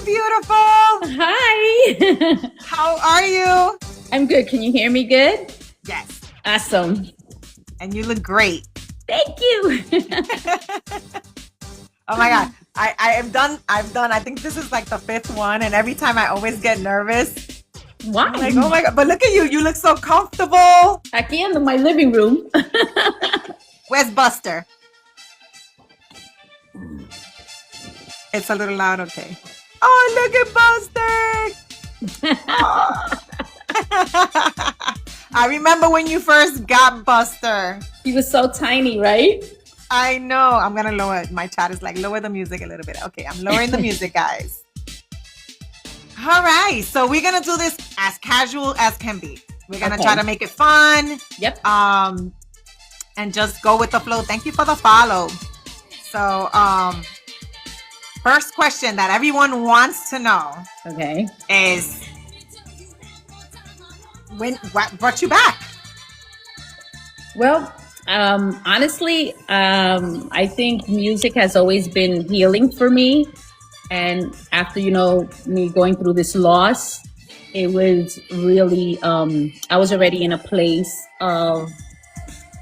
beautiful. Hi. How are you? I'm good. Can you hear me good? Yes. Awesome. And you look great. Thank you. Oh my God. I am done. I think this is like the 5th one. And every time I always get nervous. Why? I'm like, oh my God. But look at you. You look so comfortable. Aquí in my living room. Where's Buster? It's a little loud. Okay. Oh, look at Buster. Oh. I remember when you first got Buster. He was so tiny, right? I know. I'm going to lower it. My chat is like, lower the music a little bit. Okay, I'm lowering the music, guys. All right. So we're going to do this as casual as can be. We're going to try to make it fun. Yep. And just go with the flow. Thank you for the follow. So, first question that everyone wants to know is what brought you back? Well, honestly, I think music has always been healing for me. And after, me going through this loss, it was really, I was already in a place of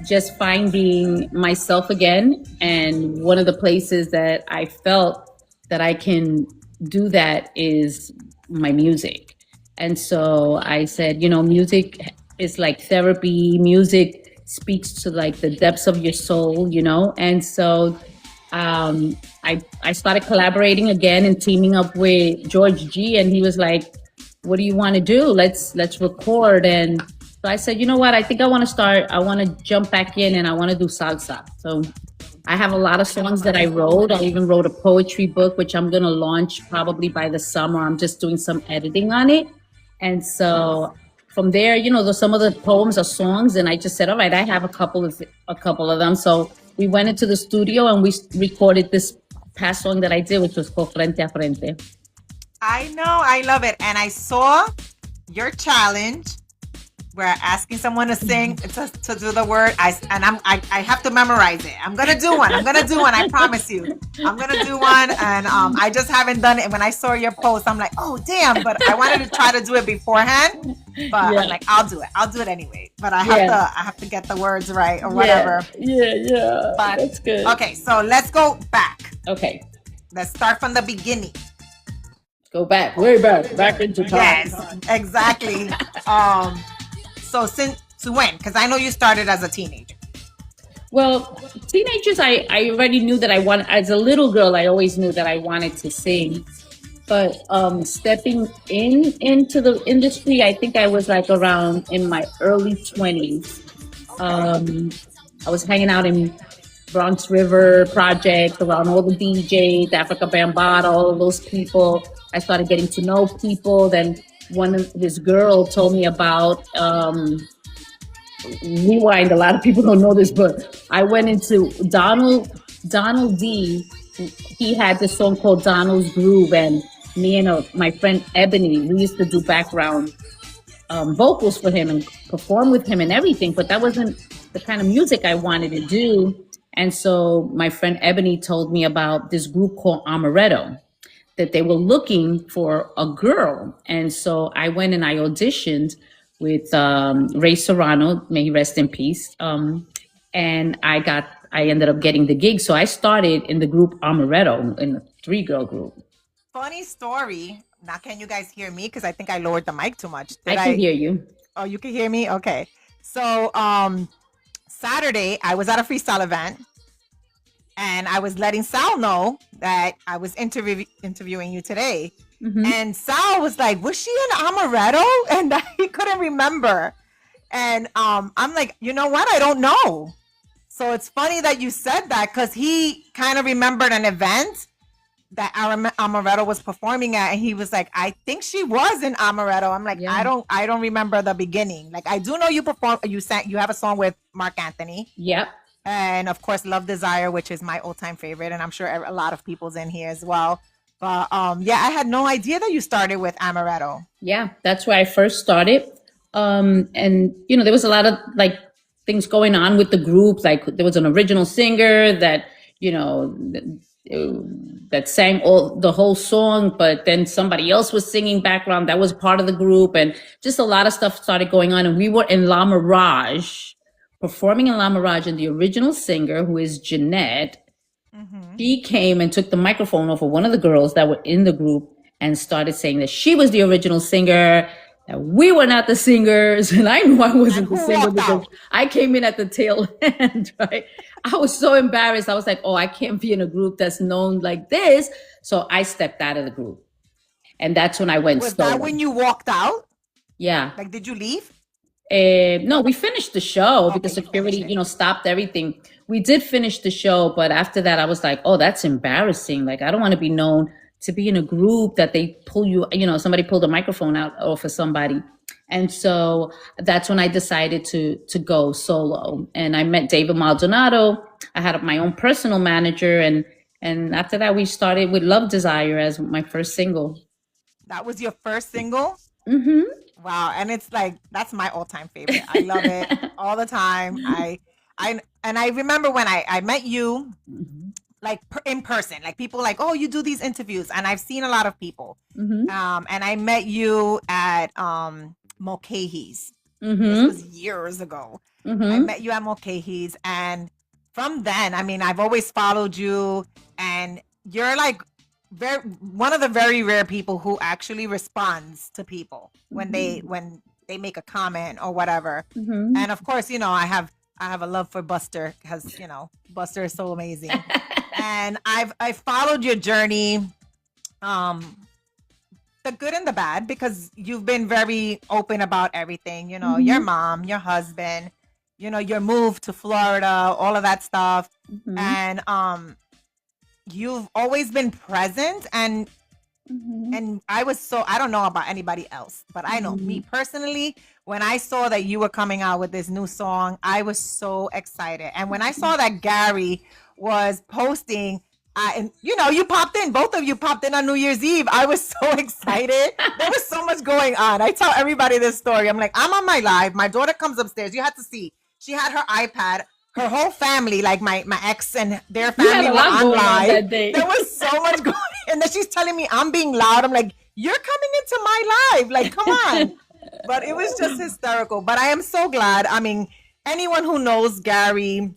just finding myself again. And one of the places that I felt that I can do that is my music. And so I said, music is like therapy. Music speaks to like the depths of your soul, And so I started collaborating again and teaming up with George G. And he was like, what do you want to do? Let's record. And so I said, you know what? I think I want to jump back in and I want to do salsa. So I have a lot of songs that I wrote. I even wrote a poetry book, which I'm going to launch probably by the summer. I'm just doing some editing on it. And so from there, some of the poems are songs. And I just said, all right, I have a couple of them. So we went into the studio and we recorded this past song that I did, which was called Frente a Frente. I know. I love it. And I saw your challenge. We're asking someone to sing, to do the word. I have to memorize it. I'm going to do one. I promise you. I'm going to do one. And I just haven't done it. When I saw your post, I'm like, oh, damn. But I wanted to try to do it beforehand. But I'm like, I'll do it. I'll do it anyway. But I have to get the words right or whatever. Yeah. But, that's good. Okay, so let's go back. Okay. Let's start from the beginning. Go back, way back into time. Yes, exactly. So since when? Because I know you started as a teenager. Well, teenagers, I already knew that as a little girl, I always knew that I wanted to sing. But stepping into the industry, I think I was like around in my early 20s. I was hanging out in Bronx River Project, around all the DJs, Africa Bambaataa, all of those people. I started getting to know people. Then this girl told me about Rewind. A lot of people don't know this, but I went into Donald D. He had this song called Donald's Groove, and me and my friend Ebony, we used to do background vocals for him and perform with him and everything, but that wasn't the kind of music I wanted to do. And so my friend Ebony told me about this group called Amaretto, that they were looking for a girl. And so I went and I auditioned with Ray Serrano, may he rest in peace. And I ended up getting the gig. So I started in the group Amaretto, in a 3-girl group. Funny story. Now, can you guys hear me? Because I think I lowered the mic too much. I can hear you. Oh, you can hear me? Okay. So Saturday, I was at a freestyle event. And I was letting Sal know that I was interviewing you today. Mm-hmm. And Sal was like, was she in Amaretto? And he couldn't remember. And I'm like, you know what? I don't know. So it's funny that you said that, because he kind of remembered an event that Amaretto was performing at. And he was like, I think she was in Amaretto. I'm like, I don't remember the beginning. Like, I do know you have a song with Mark Anthony. Yep. And of course, Love Desire, which is my all-time favorite. And I'm sure a lot of people's in here as well. But I had no idea that you started with Amaretto. Yeah, that's where I first started. And, there was a lot of like things going on with the group. Like there was an original singer that, that sang all the whole song, but then somebody else was singing background that was part of the group, and just a lot of stuff started going on. And we were in La Mirage, performing in La Mirage, and the original singer, who is Jeanette, Mm-hmm. she came and took the microphone off of one of the girls that were in the group and started saying that she was the original singer, that we were not the singers. And I knew I And wasn't the who singer walked because out? I came in at the tail end, right? I was so embarrassed. I was like, oh, I can't be in a group that's known like this. So I stepped out of the group. And that's when I went Was that solo. when you walked out? Yeah. Like, did you leave? No, we finished the show because Okay, you security, finished it. stopped everything. We did finish the show, but after that, I was like, oh, that's embarrassing. Like, I don't want to be known to be in a group that they pull you, somebody pulled a microphone out off of somebody. And so that's when I decided to go solo. And I met David Maldonado. I had my own personal manager, and after that, we started with Love Desire as my first single. That was your first single? Hmm. Wow, and it's like that's my all-time favorite. I love it all the time. I remember when I met you like in person. Like people like, "Oh, you do these interviews." And I've seen a lot of people. Hmm. And I met you at Mulcahy's. This Hmm. was years ago. I Hmm. met you at Mulcahy's, and from then, I mean, I've always followed you, and you're like very one of the very rare people who actually responds to people when they make a comment or whatever. Hmm. And of course, I have a love for Buster because Buster is so amazing. And I followed your journey, um, the good and the bad, because you've been very open about everything. Your Hmm. mom, your husband, your move to Florida, all of that stuff, Hmm. and you've always been present. And Hmm. I don't know about anybody else, but I know me personally, when I saw that you were coming out with this new song, I was so excited. And when I saw that Gary was posting, and you popped in, both of you popped in on New Year's Eve. I was so excited. There was so much going on. I tell everybody this story. I'm like, I'm on my live. My daughter comes upstairs. You had to see. She had her iPad. Her whole family, like my ex and their You had family, a were lot on going on live. that day. There was so much going, and then she's telling me I'm being loud. I'm like, you're coming into my live, like, come on. But it was just hysterical. But I am so glad. I mean, anyone who knows Gary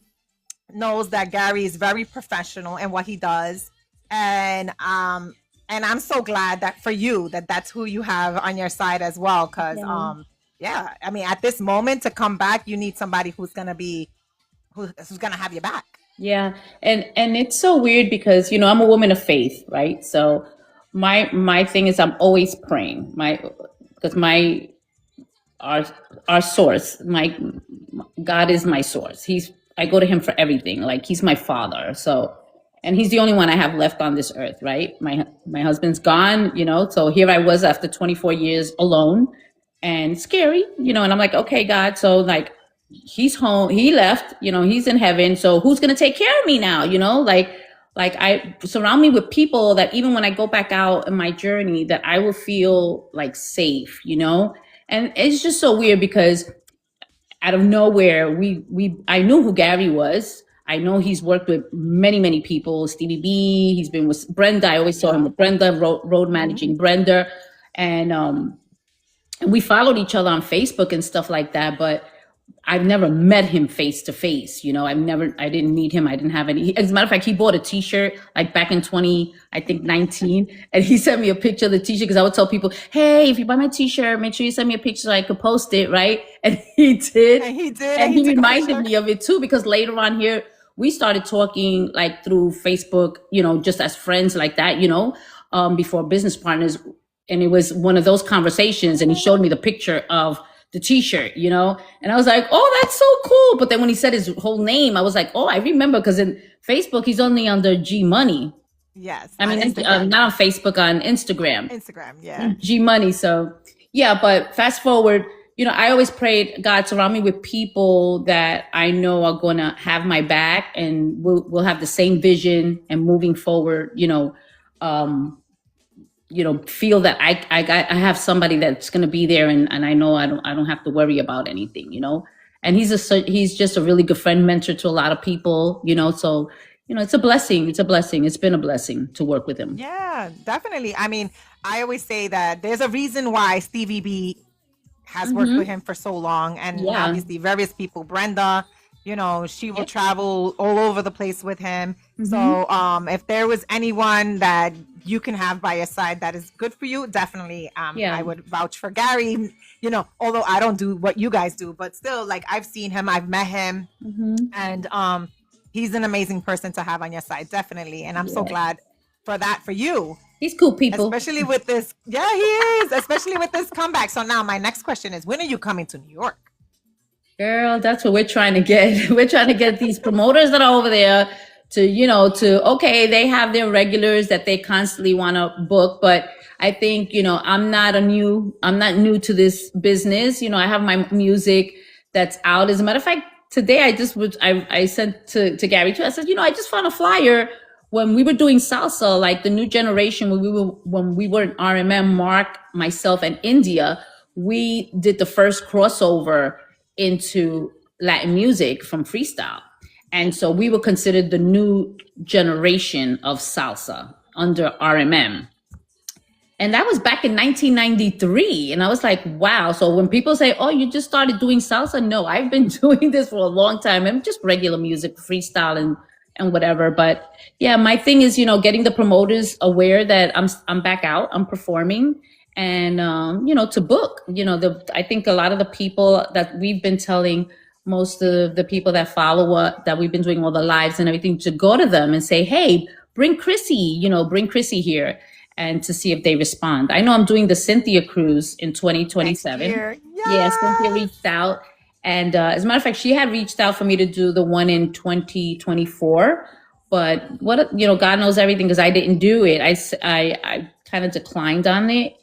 knows that Gary is very professional in what he does, and I'm so glad that for you that's who you have on your side as well. Because Yeah. yeah, I mean, at this moment to come back, you need somebody who's gonna have your back. Yeah. And it's so weird because, I'm a woman of faith, right? So my thing is I'm always praying. Because our our source, my God is my source. I go to him for everything. Like he's my father. So, and he's the only one I have left on this earth, right? My husband's gone, so here I was after 24 years alone, and it's scary, and I'm like, okay, God, so like he's home, he left, he's in heaven, so who's going to take care of me now, like I surround me with people that even when I go back out in my journey, that I will feel like safe, and it's just so weird because out of nowhere, I knew who Gary was. I know he's worked with many people. Stevie B. He's been with Brenda. I always saw him Yeah. with Brenda, road Hmm. managing Brenda, and we followed each other on Facebook and stuff like that. But I've never met him face to face. I didn't meet him. I didn't have any. As a matter of fact, he bought a T-shirt like back in 19, and he sent me a picture of the T-shirt because I would tell people, "Hey, if you buy my T-shirt, make sure you send me a picture so I could post it." Right, and he did, And he did, and and he he took a reminded picture. me of it too because later on here we started talking like through Facebook, just as friends like that, before business partners, and it was one of those conversations, and he showed me the picture of the T-shirt, and I was like, oh, that's so cool. But then when he said his whole name, I was like, oh, I remember, because in Facebook he's only under G Money. Yes, I on mean, Instagram. not on Facebook, on Instagram, Instagram, yeah. G Money. So yeah, but fast forward, I always prayed, God, surround me with people that I know are going to have my back and we'll have the same vision and moving forward, um, feel that I have somebody that's going to be there, and I know I don't have to worry about anything, and he's just a really good friend, mentor to a lot of people, so it's a blessing. It's a blessing. It's been a blessing to work with him. Yeah, definitely. I mean, I always say that there's a reason why Stevie B has worked with Hmm. him for so long, and Yeah. obviously various people. Brenda, she will Yep. travel all over the place with him. Hmm. So, if there was anyone that you can have by your side that is good for you, definitely, I Yeah. would vouch for Gary. Although I don't do what you guys do, but still, like I've seen him, I've met him, Hmm. and he's an amazing person to have on your side, definitely. And I'm so Yeah. glad for that for you, He's cool people. especially with this. Yeah, he is, especially with this comeback. So now my next question is, when are you coming to New York? Girl, that's what we're trying to get. We're trying to get these promoters that are over there okay, they have their regulars that they constantly want to book, but I think, I'm not new to this business. I have my music that's out. As a matter of fact, today I sent to Gary too. I said, I just found a flyer when we were doing salsa, like the new generation, when we were in RMM, Mark, myself, and India, we did the first crossover into Latin music from freestyle. And so we were considered the new generation of salsa under RMM. And that was back in 1993. And I was like, wow. So when people say, oh, you just started doing salsa? No, I've been doing this for a long time. And just regular music, freestyle and whatever. But yeah, my thing is, getting the promoters aware that I'm back out, I'm performing, and to book. I think a lot of the people that we've been telling, most of the people that follow us, that we've been doing all the lives and everything, to go to them and say, hey, bring Chrissy here, and to see if they respond. I know I'm doing the Cynthia cruise in Next 2027. year. Yeah, Cynthia Yes. reached out. And as a matter of fact, she had reached out for me to do the one in 2024. But God knows everything, because I didn't do it. I kind of declined on it.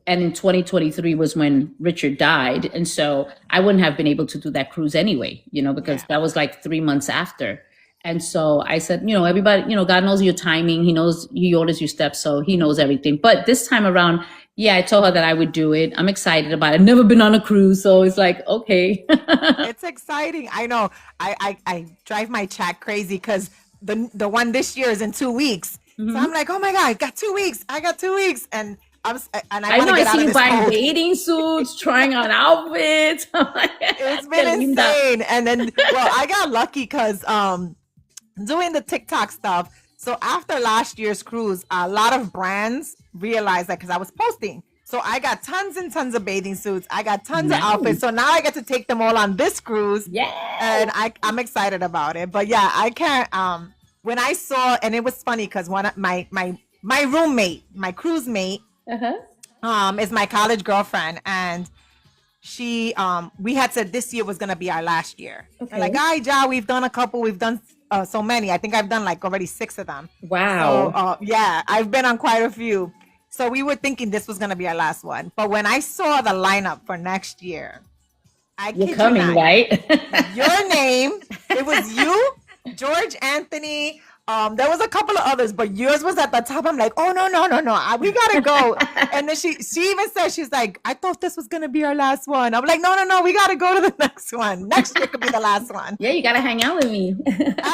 And in 2023 was when Richard died. And so I wouldn't have been able to do that cruise anyway, because Yeah. that was like 3 months after. And so I said, everybody, God knows your timing. He orders your steps. So he knows everything. But this time around, yeah, I told her that I would do it. I'm excited about it. I've never been on a cruise. So it's like, okay. It's exciting. I know. I drive my chat crazy because the one this year is in 2 weeks. So I'm Mhm. like, oh my God, I got 2 weeks. I got 2 weeks. And I I want know, to I get out see of you this buying cold. bathing suits, trying on outfits. I'm like, It's been qué linda. insane. And then, well, I got lucky because doing the TikTok stuff. So after last year's cruise, a lot of brands realized that because I was posting. So I got tons and tons of bathing suits. I got tons of outfits. Nice. So now I get to take them all on this cruise. Yes. And I'm excited about it. But yeah, I can't when I saw, and it was funny because one of my roommate, my cruise mate, Uh-huh. is my college girlfriend, and she we had said this year was gonna be our last year. And like, Okay. hi Ja, we've done a couple, we've done so many. I think I've done like already 6 of them. So Wow. yeah, I've been on quite a few. So we were thinking this was gonna be our last one. But when I saw the lineup for next year, I You're kid you coming, not, right? your name, it was you, George Anthony. There was a couple of others, but yours was at the top. I'm like, oh no, no, no, no, we gotta go. And then she even said, she's like, I thought this was gonna be our last one. I'm like, no, no, no, we gotta go to the next one. Next year could be the last one. Yeah, you gotta hang out with me.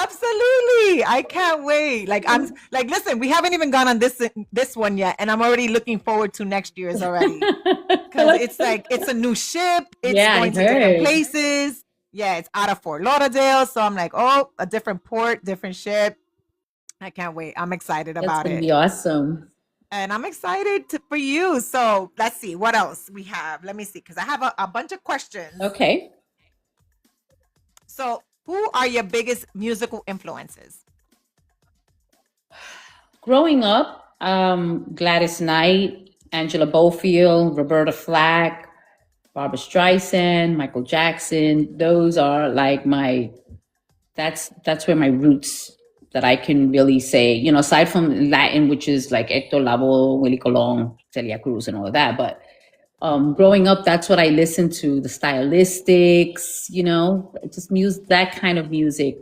Absolutely, I can't wait. Like I'm like, listen, we haven't even gone on this one yet, and I'm already looking forward to next year's already because it's like it's a new ship. It's Yeah, I going to different heard. places. Yeah, it's out of Fort Lauderdale, so I'm like, oh, a different port, different ship. I can't wait. I'm excited That's about gonna it. be awesome. And I'm excited for you. So let's see what else we have. Let me see, because I have a bunch of questions. Okay. So, who are your biggest musical influences? Growing up, Gladys Knight, Angela Bofield, Roberta Flack, Barbara Streisand, Michael Jackson. Those are like that's where my roots, that I can really say, aside from Latin, which is like Hector Lavoe, Willie Colon, Celia Cruz, and all of that. But growing up, that's what I listened to, the stylistics, just music, that kind of music.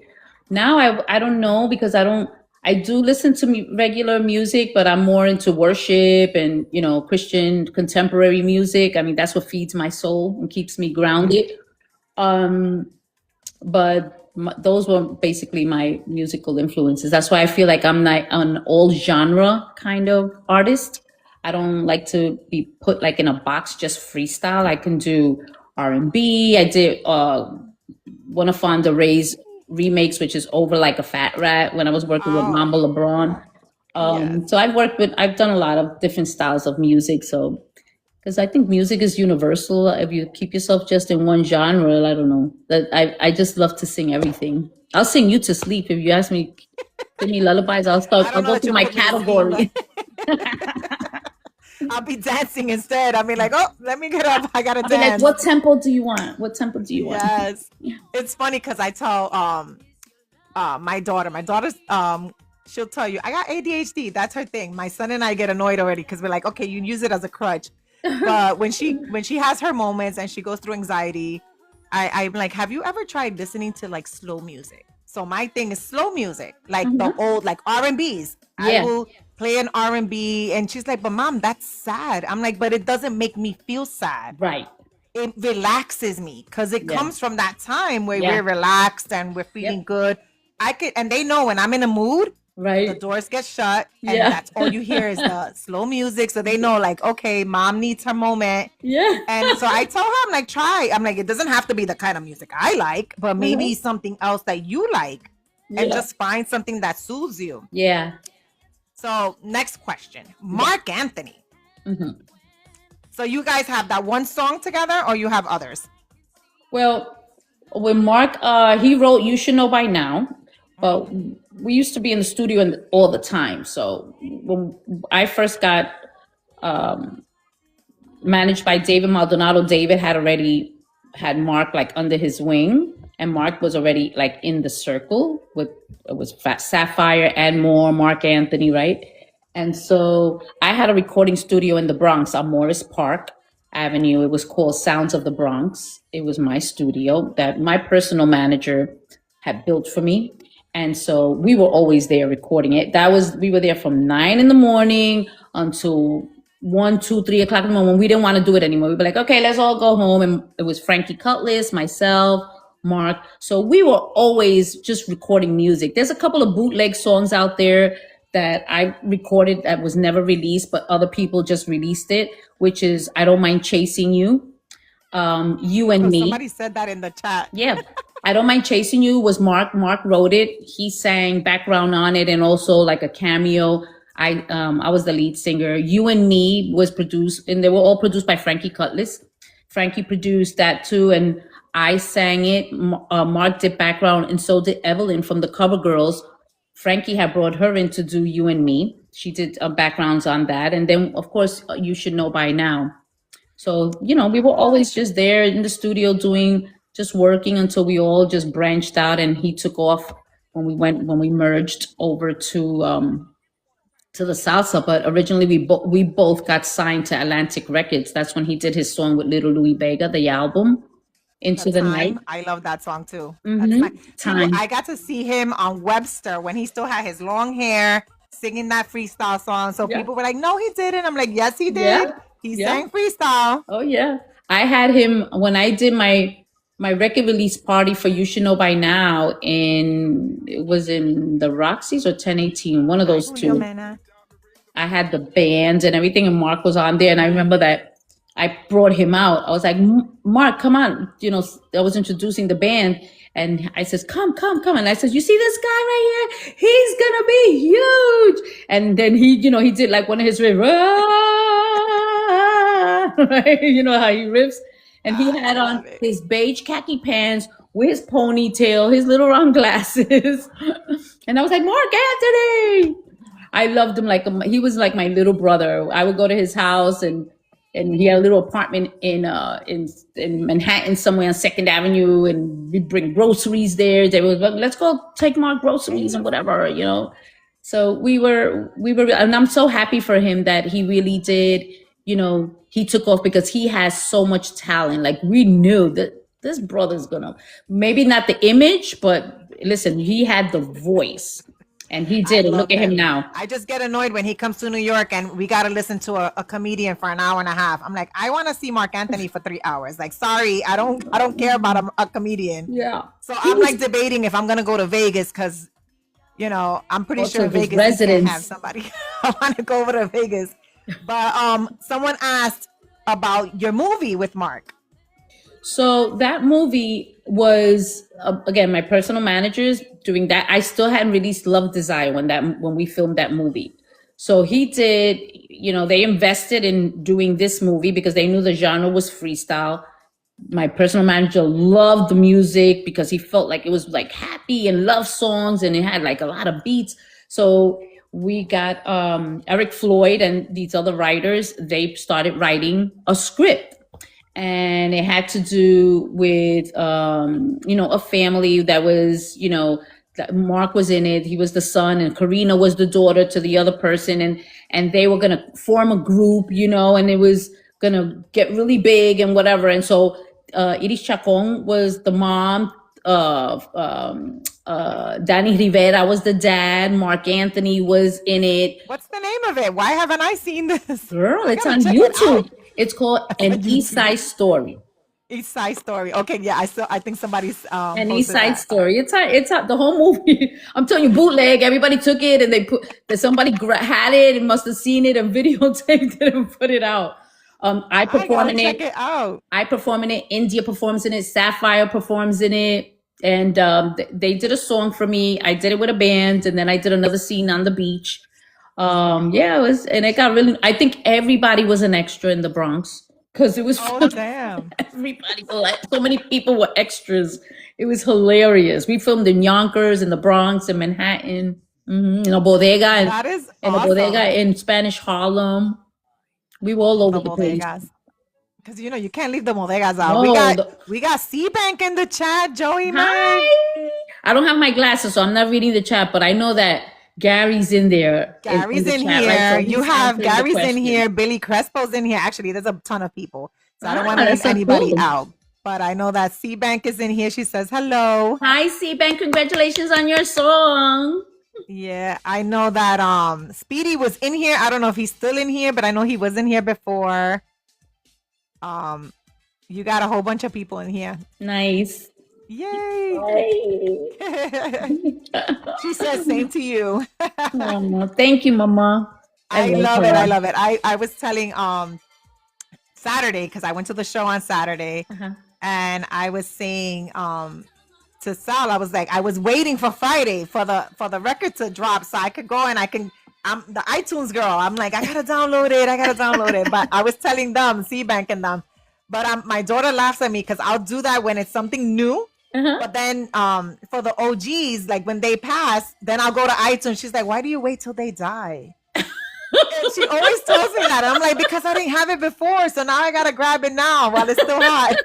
Now I don't know, because I do listen to regular music, but I'm more into worship and, Christian contemporary music. I mean, that's what feeds my soul and keeps me grounded. But those were basically my musical influences. That's why I feel like I'm not an all genre kind of artist. I don't like to be put like in a box, just freestyle. I can do R&B. I did one of Fonda Ray's remakes, which is Over Like a Fat Rat, when I was working with Oh, Mamba LeBron. yes. So I've done a lot of different styles of music. So because I think music is universal. If you keep yourself just in one genre, I don't know. That I just love to sing everything. I'll sing you to sleep if you ask me. Sing me lullabies. I I'll don't know go that through you'll my put me to sleep, but category. I'll be dancing instead. I'll be like, oh, let me get up. I gotta I'll be like, dance. what tempo do you want? What tempo do you want? Yes. It's funny because I tell my daughter's she'll tell you I got ADHD. That's her thing. My son and I get annoyed already because we're like, okay, you use it as a crutch. But when she has her moments and she goes through anxiety, I'm like, have you ever tried listening to like slow music? So my thing is slow music, like the Mhm. old like R&Bs. I Yeah, will play an R&B and she's like, but mom, that's sad. I'm like, but it doesn't make me feel sad. right. It relaxes me because it Yeah, comes from that time where yeah, we're relaxed and we're feeling yep, good. And they know when I'm in a mood, the right. doors get shut and Yeah, that's all you hear is the slow music. So they know, like, okay, mom needs her moment. yeah, And so I tell her, I'm like, try. I'm like, it doesn't have to be the kind of music I like, but uh-huh. maybe something else that you like and Yeah, just find something that soothes you. yeah. So, next question, Yeah. Mark Anthony. Hmm. So, you guys have that one song together or you have others? Well, when Mark, he wrote "You Should Know by Now," but Mhm. we used to be in the studio all the time. So when I first got managed by David Maldonado, David had already had Mark like under his wing, and Mark was already like in the circle with it was Sapphire and more Mark Anthony, right? And so I had a recording studio in the Bronx on Morris Park Avenue. It was called Sounds of the Bronx. It was my studio that my personal manager had built for me. And so we were always there recording it. We were there from 9 in the morning until 1, 2, 3 o'clock in the morning when we didn't want to do it anymore. We'd be like, okay, let's all go home. And it was Frankie Cutlass, myself, Mark. So we were always just recording music. There's a couple of bootleg songs out there that I recorded that was never released, but other people just released it, which is I Don't Mind Chasing You, You and Oh, Me. somebody said that in the chat. Yeah. I Don't Mind Chasing You was Mark. Mark wrote it. He sang background on it and also like a cameo. I was the lead singer. You and Me was produced, and they were all produced by Frankie Cutlass. Frankie produced that too, and I sang it. Mark did background, and so did Evelyn from the Cover Girls. Frankie had brought her in to do You and Me. She did backgrounds on that, and then of course You Should Know by Now. So, we were Oh, always just there in the studio just working until we all just branched out and he took off when we merged over to the salsa. But originally we both got signed to Atlantic Records. That's when he did his song with Little Louis Vega, the album, the Into the Night. time. I love that song too. That's nice. Time. I got to see him on Webster when he still had his long hair singing that freestyle song. So Yeah. people were like, no, he didn't. I'm like, yes, he Yeah. did. He Yeah. sang freestyle. Oh yeah. I had him when I did my record release party for You Should Know by Now it was in the Roxy's or 1018, one of Hi, those Julio two. Mena. I had the band and everything and Mark was on there and I remember that I brought him out. I was like, Mark, come on. I was introducing the band and I says, come, come, come. And I says, you see this guy right here? He's gonna be huge. And then he did like one of his riffs. Right? You know how he riffs. And he I had on love it. his beige khaki pants with his ponytail, his little round glasses. And I was like, Mark Anthony. I loved him he was like my little brother. I would go to his house and he had a little apartment in Manhattan somewhere on Second Avenue, and we'd bring groceries there. They were like, let's go take Mark groceries and whatever. So we were, and I'm so happy for him that he really did. He took off because he has so much talent. Like we knew that this brother's gonna maybe not the image, but listen, he had the voice. And he I did. And look love at him him. now. I just get annoyed when he comes to New York and we got to listen to a comedian for an hour and a half. I'm like, I want to see Mark Anthony for 3 hours. Like, sorry, I don't care about a comedian. Yeah. So He I'm was like debating if I'm gonna go to Vegas because I'm pretty sure also in his Vegas he can't have residence. somebody. I want to go over to Vegas. But someone asked about your movie with Mark. So that movie was again my personal managers doing that. I still hadn't released Love Desire when we filmed that movie. So he did, they invested in doing this movie because they knew the genre was freestyle. My personal manager loved the music because he felt like it was like happy and love songs and it had like a lot of beats. So we got Eric Floyd and these other writers. They started writing a script, and it had to do with a family that was, that Mark was in it. He was the son, and Karina was the daughter to the other person, and they were gonna form a group, and it was gonna get really big and whatever. And so Iris Chacon was the mom. Danny Rivera was the dad. Mark Anthony was in it. What's the name of it? Why haven't I seen this? Girl, I it's gotta on check it YouTube. out. It's called On An East YouTube. Side Story. East Side Story. Okay, yeah, I think somebody's An East posted Side that. Story. It's the whole movie. I'm telling you, bootleg. Everybody took it and they put that somebody had it and must have seen it and videotaped it and put it out. I I perform gotta in check it. it out. I perform in it. India performs in it. Sapphire performs in it. And they did a song for me. I did it with a band, and then I did another scene on the beach. Yeah, it was, and it got really. I think everybody was an extra in the Bronx because it was Oh fun. damn. Everybody, so many people were extras. It was hilarious. We filmed in Yonkers, in the Bronx, in Manhattan, in a bodega, That is in a bodega awesome. in Spanish Harlem. We were all over The the place. bodegas. Because you can't leave the bodegas out. We No, got we got C-Bank in the chat, Joey May. hi. I don't have my glasses, so I'm not reading the chat, but I know that Gary's in there in Gary's the in chat, right? here. So You he's have answering the Gary's in question. here. Billy Crespo's in here. Actually, there's a ton of people. So I don't want to That's leave so anybody cool. out. But I know that C-Bank is in here. She says hello. Hi, C-Bank. Congratulations on your song. Yeah, I know that Speedy was in here. I don't know if he's still in here, but I know he was in here before. You got a whole bunch of people in here. Nice. Yay. Hey. She says same to you. Thank you, Mama. I love love her. it. I love it. I was telling Saturday, because I went to the show on Saturday, and I was saying to Sal, I was like, I was waiting for Friday for the record to drop so I could go and I'm the iTunes girl. I'm like, I gotta download it. But I was telling them, C-Bank and them. But my daughter laughs at me because I'll do that when it's something new. But then for the OGs, like when they pass, then I'll go to iTunes. She's like, why do you wait till they die? And she always tells me that. I'm like, because I didn't have it before, so now I gotta grab it now while it's still hot.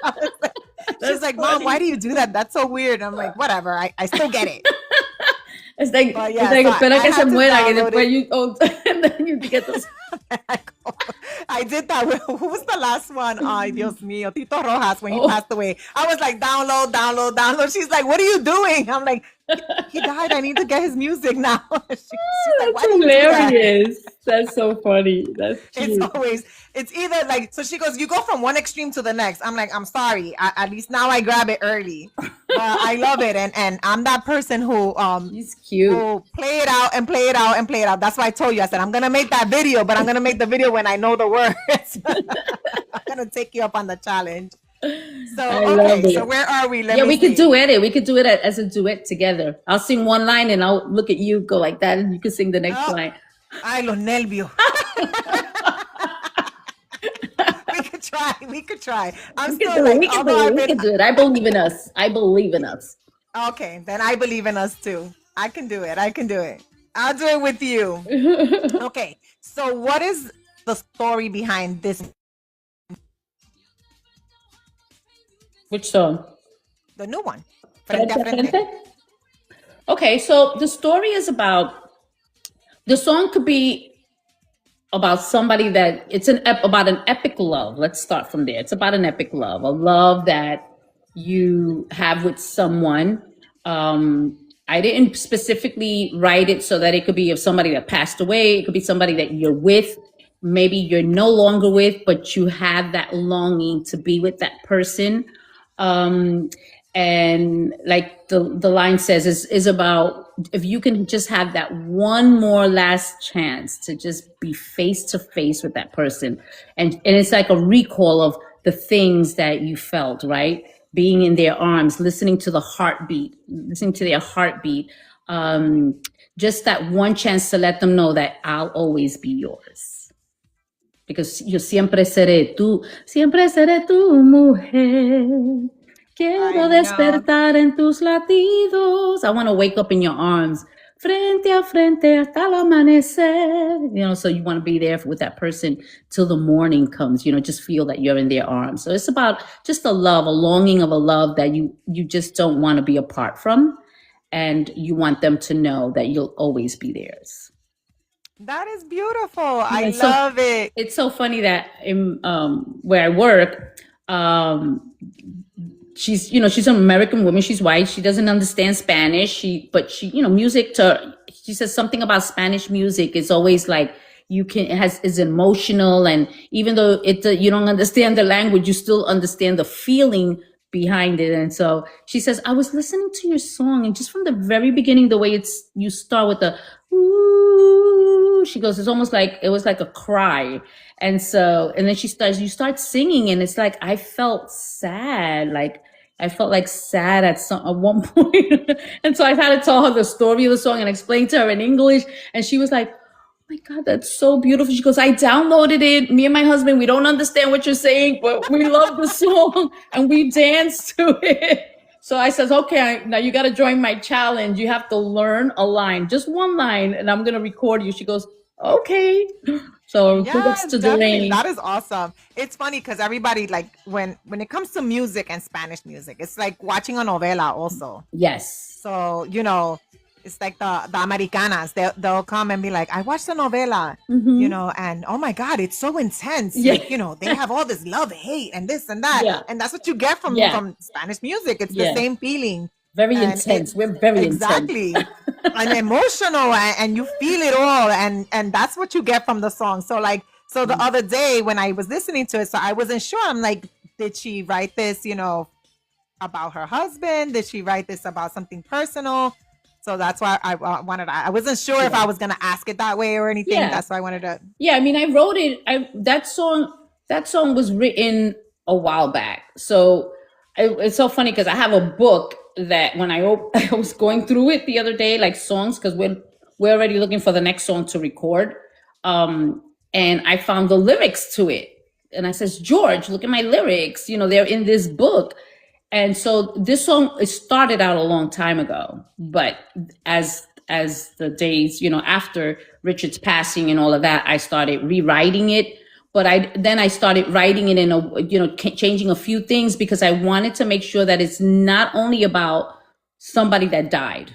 She's like, Mom, why do you do that? That's so weird. I'm like, whatever. I still get it. It's like, yeah, it's like, so espera I que se had to muera, y download después it. you, and then you get this. I did that with, who was the last one? Ay, Dios mío, Tito Rojas, when he passed away. I was like, download. She's like, what are you doing? I'm like, he died. I need to get his music now. She's like, why That's do you do that? hilarious. That's so funny. That's cute. It's either like, so she goes, you go from one extreme to the next. I'm like, I'm sorry. At least now I grab it early. But I love it. And I'm that person who He's cute. will play it out and play it out and play it out. That's why I told you, I said, I'm going to make that video, but I'm going to make the video when I know the words. I'm going to take you up on the challenge. So, okay, so where are we? Yeah, we could duet it. We could do it as a duet together. I'll sing one line and I'll look at you, go like that, and you can sing the next line. Ay, los nervios. We could try. We can do it. I believe in us. Okay, then I believe in us too. I can do it. I'll do it with you. Okay, so what is the story behind this? Which song? The new one. Okay, so the story is the song could be about somebody that about an epic love. Let's start from there. It's about an epic love, a love that you have with someone. I didn't specifically write it so that it could be of somebody that passed away. It could be somebody that you're with. Maybe you're no longer with, but you have that longing to be with that person. Um, and like the line says, is about if you can just have that one more last chance to just be face to face with that person. And it's like a recall of the things that you felt, right? Being in their arms, listening to their heartbeat. Just that one chance to let them know that I'll always be yours. Because yo siempre seré tu mujer. I Quiero know. despertar en tus latidos. I want to wake up in your arms, frente a frente hasta el amanecer. So you want to be there with that person till the morning comes. Just feel that you're in their arms. So it's about just a longing of a love that you just don't want to be apart from, and you want them to know that you'll always be theirs. That is beautiful. I Yeah, so love it. it's so funny that in where I work, she's an American woman. She's white. She doesn't understand Spanish. But music she says something about Spanish music is always like is emotional, and even though you don't understand the language, you still understand the feeling behind it. And so she says, I was listening to your song, and just from the very beginning, the way you start with the ooh, she goes, it was like a cry. And then you start singing, and it's like, I felt sad. Like, I felt like sad at one point. And so I had to tell her the story of the song and explain to her in English. And she was like, oh my God, that's so beautiful. She goes, I downloaded it. Me and my husband, we don't understand what you're saying, but we love the song and we dance to it. So I says, okay, now you got to join my challenge. You have to learn a line, just one line, and I'm going to record you. She goes, okay. So congrats Yes, to definitely. Delaney. That is awesome. It's funny because everybody like when it comes to music and Spanish music, it's like watching a novela also. Yes. So, it's like the Americanas. They'll come and be like, I watched the novela, and oh my God, it's so intense. Yeah. Like, they have all this love, hate, and this and that. Yeah. And that's what you get from Yeah. from Spanish music. It's Yeah. the same feeling. Very And intense. We're very exactly intense. and emotional, and you feel it all, and that's what you get from the song. So the other day when I was listening to it, so I wasn't sure. I'm like, did she write this about her husband? Did she write this about something personal? So that's why I I wasn't sure if I was gonna ask it that way or anything. Yeah. That's why I wanted to. Yeah, I mean, I wrote it. That song was written a while back. So it's so funny because I have a book that when I was going through it the other day, like songs, because we're already looking for the next song to record. And I found the lyrics to it, and I says, George, look at my lyrics. They're in this book. And so this song, it started out a long time ago, but as the days, after Richard's passing and all of that, I started rewriting it. But then I started writing it in changing a few things because I wanted to make sure that it's not only about somebody that died.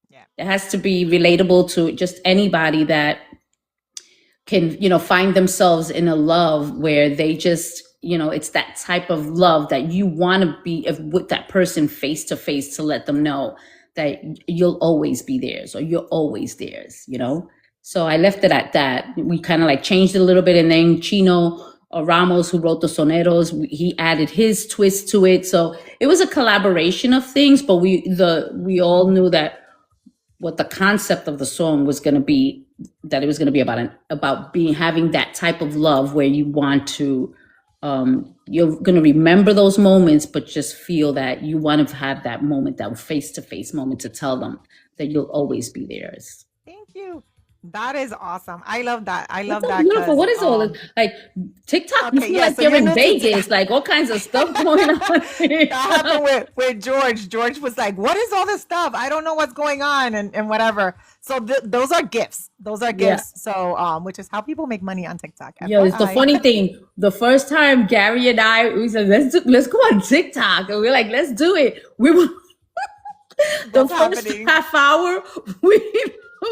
Yeah. It has to be relatable to just anybody that can, find themselves in a love where they just, it's that type of love that you want to be with that person face to face, to let them know that you'll always be theirs or you're always theirs, So I left it at that. We kind of like changed it a little bit. And then Chino Ramos, who wrote the soneros, he added his twist to it. So it was a collaboration of things, but we all knew that what the concept of the song was going to be, that it was going to be about having that type of love where you want to, you're going to remember those moments, but just feel that you want to have that moment, that face-to-face moment, to tell them that you'll always be theirs. Thank you. That is awesome. I love that. I love That's so that. beautiful. What is all this? Like TikTok, you Okay, feel yeah, like so you're you're in new to Vegas, like all kinds of stuff going on. that happened with George. George was like, "What is all this stuff? I don't know what's going on," and whatever. So those are gifts. Those are gifts. So which is how people make money on TikTok. Yo, it's the FYI. funny thing. The first time Gary and I, we said, let's go on TikTok, and we're like, let's do it. We were the What's first happening? half hour. We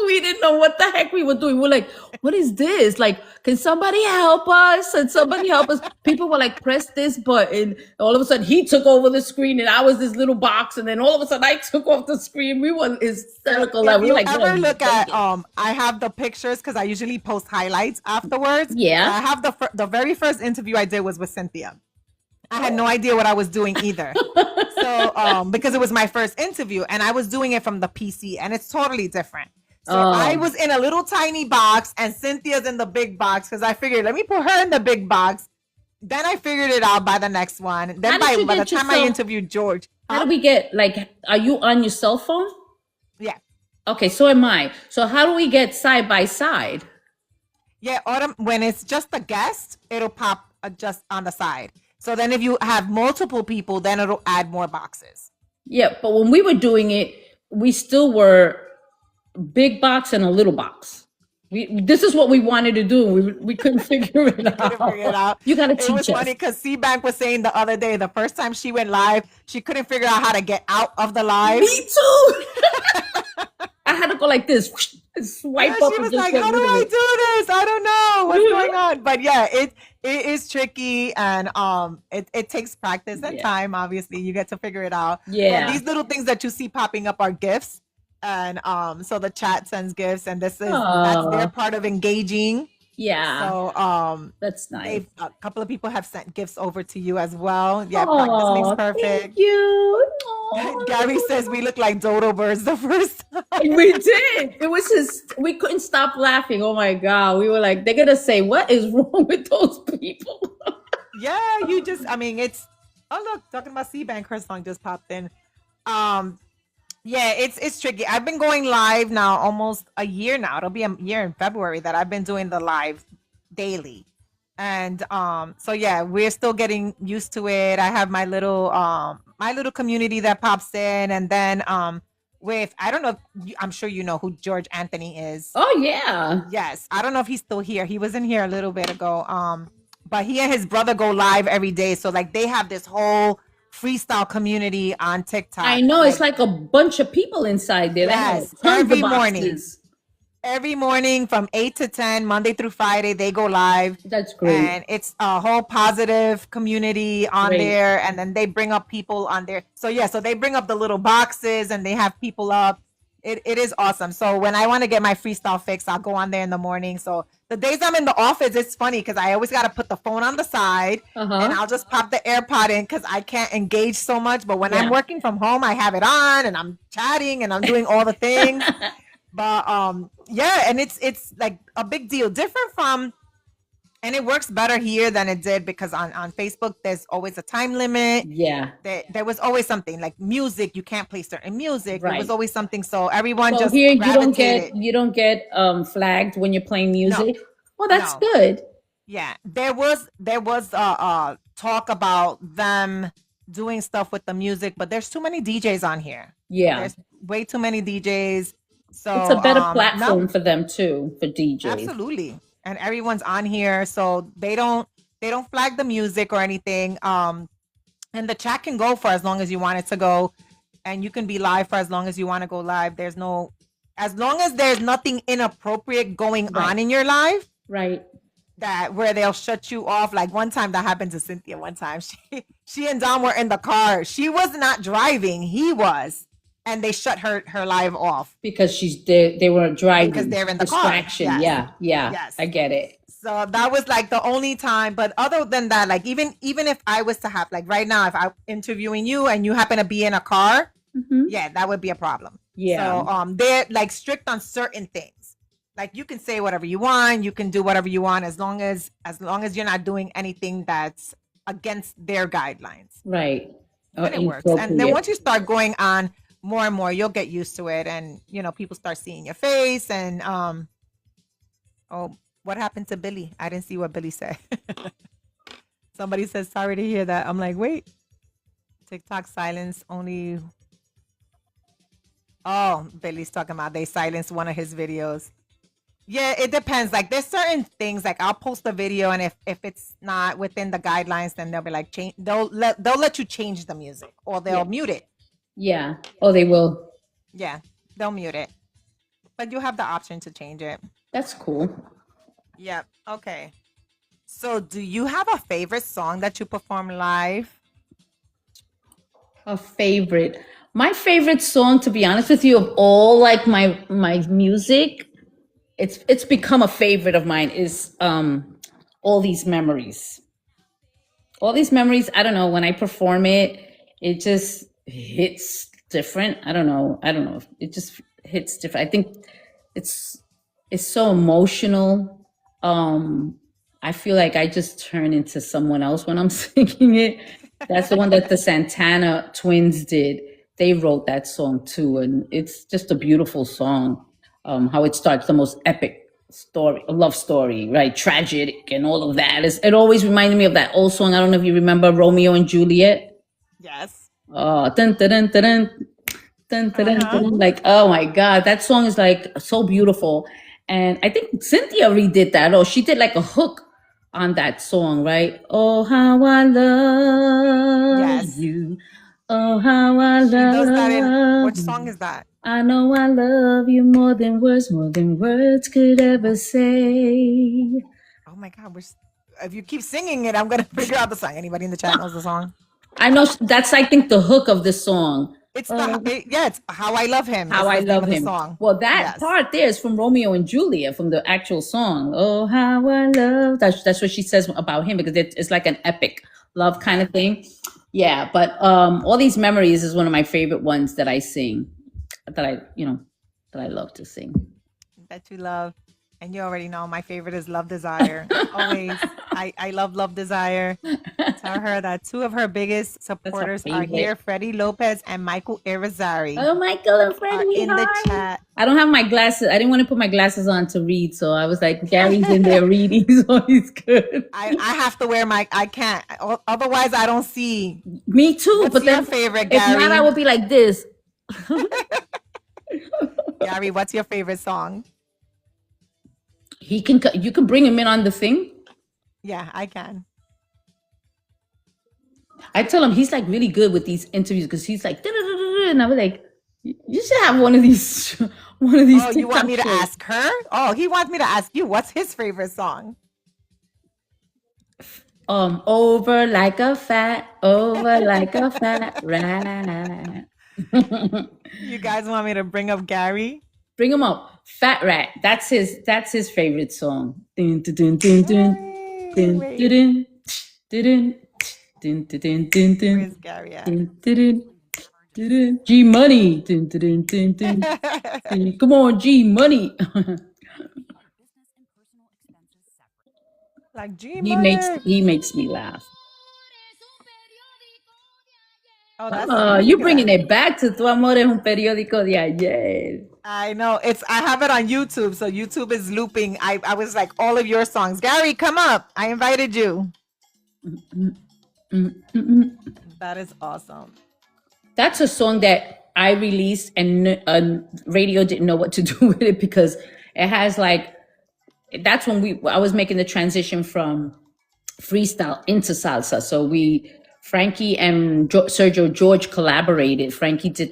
We didn't know what the heck we were doing. We're like, what is this? Like, can somebody help us? And somebody help us. People were like, press this button. All of a sudden, he took over the screen, and I was this little box. And then all of a sudden, I took off the screen. We were So hysterical. Like, if we were you like, we're ever gonna look break at it. I have the pictures because I usually post highlights afterwards. So Yeah. I have the very first interview I did was with Cynthia. I had no idea what I was doing either. So because it was my first interview and I was doing it from the PC and it's totally different. So I Oh, was in a little tiny box and Cynthia's in the big box because I figured let me put her in the big box. Then I figured it out by the next one. how Then did you by the get time I yourself? interviewed George, How do we get, like, are you on your cell phone? yeah. Okay, so am I. So how do we get side by side? Yeah, Autumn, when it's just a guest, it'll pop just on the side. So then if you have multiple people, then it'll add more boxes. Yeah, but when we were doing it, we still were big box and a little box. This is what we wanted to do. We couldn't figure it Couldn't figure it out. out. You got to It was teach us. funny because C-Bank was saying the other day, the first time she went live, she couldn't figure out how to get out of the live. Me too. I had to go like this, swipe Yeah, up she and was just like, get "How do rid of I it. do this? I don't know what's going on." But yeah, it is tricky, and it takes practice and Yeah. time. Obviously, you get to figure it out. Yeah. These little things that you see popping up are gifts, and so the chat sends gifts, and that's their Oh, part of engaging. yeah. So That's nice. a couple of people have sent gifts over to you as well. Yeah, practice makes Oh, thank perfect. you. Aw. Gary says we look like dodo birds the first time. We did. It was just, we couldn't stop laughing. Oh my God. We were like, they're going to say, what is wrong with those people? Yeah, you just I mean it's oh look, talking about C-Bank, her song just popped in. Um yeah, it's tricky. I've been going live now almost a year now. It'll be a year in February that I've been doing the live daily. And so yeah, we're still getting used to it. I have my little community that pops in and then with I don't know if I'm sure you know who George Anthony is. Oh, yeah. Yes, I don't know if he's still here. He was in here a little bit ago. But he and his brother go live every day. So like they have this whole freestyle community on TikTok. I know. It's like a bunch of people inside there. They have yes, tons every of morning. boxes. Every morning from 8 to 10, Monday through Friday, they go live. That's great. And it's a whole positive community on Great. there. And then they bring up people on there. So yeah, so they bring up the little boxes and they have people up. It is awesome. So when I want to get my freestyle fix, I'll go on there in the morning. So the days I'm in the office, it's funny because I always got to put the phone on the side and I'll just pop the AirPod in because I can't engage so much. But when I'm working from home, I have it on and I'm chatting and I'm doing all the things. But yeah, and it's like a big deal, different from, and it works better here than it did because on Facebook there's always a time limit. Yeah. There was always something like music, you can't play certain music. There Right. was always something, so everyone So just here gravitated. you don't get flagged when you're playing music. Well, that's No. good. Yeah, there was talk about them doing stuff with the music, but there's too many DJs on here. Yeah. There's way too many DJs. So It's a better no, platform for them too, for DJs. absolutely. And everyone's on here, so they don't flag the music or anything. And the chat can go for as long as you want it to go, and you can be live for as long as you want to go live. There's no, as long as there's nothing inappropriate going on in your live, Right. that where they'll shut you off. Like one time that happened to Cynthia. One time she and Dom were in the car. She was not driving, he was, and they shut her live off. Because they were driving. Because they're in the car. distraction. Yes. Yeah. Yes. I get it. So that was like the only time. But other than that, like even if I was to have, like right now, if I'm interviewing you and you happen to be in a car, yeah, that would be a problem. Yeah. So they're like strict on certain things. Like you can say whatever you want, you can do whatever you want as long as you're not doing anything that's against their guidelines. Right. And it works. And then once you start going on more and more, you'll get used to it, and people start seeing your face. And oh, what happened to Billy? I didn't see what Billy said. Somebody says sorry to hear that. I'm like, wait, TikTok silence only. Oh, Billy's talking about they silenced one of his videos. Yeah, it depends. Like there's certain things, like I'll post a video, and if it's not within the guidelines, then they'll be like change. They'll let you change the music, or they'll mute it. Yeah. Oh, they will. Yeah, they'll mute it. but you have the option to change it. That's cool. Yep. Okay. So, do you have a favorite song that you perform live? A favorite. My favorite song, to be honest with you, of all like my music, it's become a favorite of mine is All These Memories. All These Memories, I don't know, when I perform it, it just hits different. I don't know. It just hits different. I think it's it's so emotional. I feel like I just turn into someone else when I'm singing it. That's the one that the Santana twins did. They wrote that song too, and it's just a beautiful song. How it starts, the most epic story, a love story, right? Tragic and all of that. It always reminded me of that old song. I don't know if you remember Romeo and Juliet. Yes. Oh, dun, dun, dun, dun, dun, dun, dun, dun, Uh-huh. dun. Like, oh my God, that song is like so beautiful. And I think Cynthia redid that. Oh, she did like a hook on that song, right? Oh, how I love Yes. you. Oh, how I She does that in love which song you. is that? I know I love you more than words could ever say. Oh my God, if you keep singing it, I'm gonna figure out the song. Anybody in the chat knows the song? I know that's, I think, the hook of the song. Yeah, it's How I Love Him How is I the name love of the him. song. Well, that Yes. part there is from Romeo and Juliet, from the actual song. Oh, how I love. That's what she says about him, because it's like an epic love kind of thing. Yeah, but All These Memories is one of my favorite ones that I sing, that I love to sing. That you love. And you already know my favorite is Love Desire. Always. I love Love Desire. Tell her that two of her biggest That's a supporters are favorite. here, Freddie Lopez and Michael Irizarry. Oh, Michael and Are Freddie, in the hi. chat. I don't have my glasses. I didn't want to put my glasses on to read, so I was like, Gary's in there reading, so he's good. I have to wear I can't. Otherwise, I don't see. Me too, What's but your then favorite, if not, I Gary? will be like this. Gary, what's your favorite song? You can bring him in on the thing. Yeah, I can. I tell him he's like really good with these interviews, because he's like, "Da-da-da-da-da," and I was like, you should have one of these Oh, you want TikTok me to shows. ask her? Oh, he wants me to ask you. What's his favorite song? Over like a fat rat. You guys want me to bring up Gary? Bring him up. Fat Rat. That's his favorite song. Dun, dun, dun, dun, dun, dun, Wait, dun, dun, dun, dun, dun, dun, dun, where's Gary at? dun, dun, dun, dun. G Money. Dun, dun, dun, dun, dun. Come on, G Money. Like G he Money. makes me laugh. Oh, that's look You at bringing that. it back to Tu Amor es un periódico de ayer. I know. I have it on YouTube, so YouTube is looping. I was like all of your songs. Gary, come up. I invited you. That is awesome. That's a song that I released, and radio didn't know what to do with it, because it has like, that's when I was making the transition from freestyle into salsa. So Frankie and Sergio George collaborated. Frankie did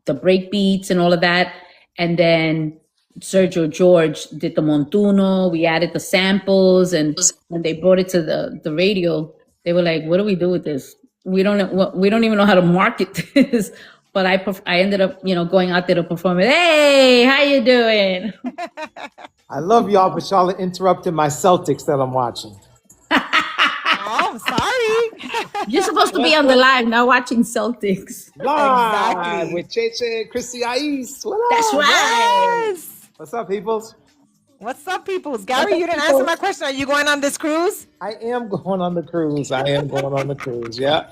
the break beats and all of that, and then Sergio George did the montuno. We added the samples, and when they brought it to the radio, they were like, "What do we do with this? We don't even know how to market this." But I ended up, going out there to perform it. Hey, how you doing? I love y'all, but y'all are interrupting my Celtics that I'm watching. Oh, I'm sorry. You're supposed to be on the live, not watching Celtics. Live Exactly. with Cheche and Chrissy I-Eece. What up? That's right. Yes. What's up, peoples? What's up, peoples? Gary, you didn't answer my question. Are you going on this cruise? I am going on the cruise. Yeah.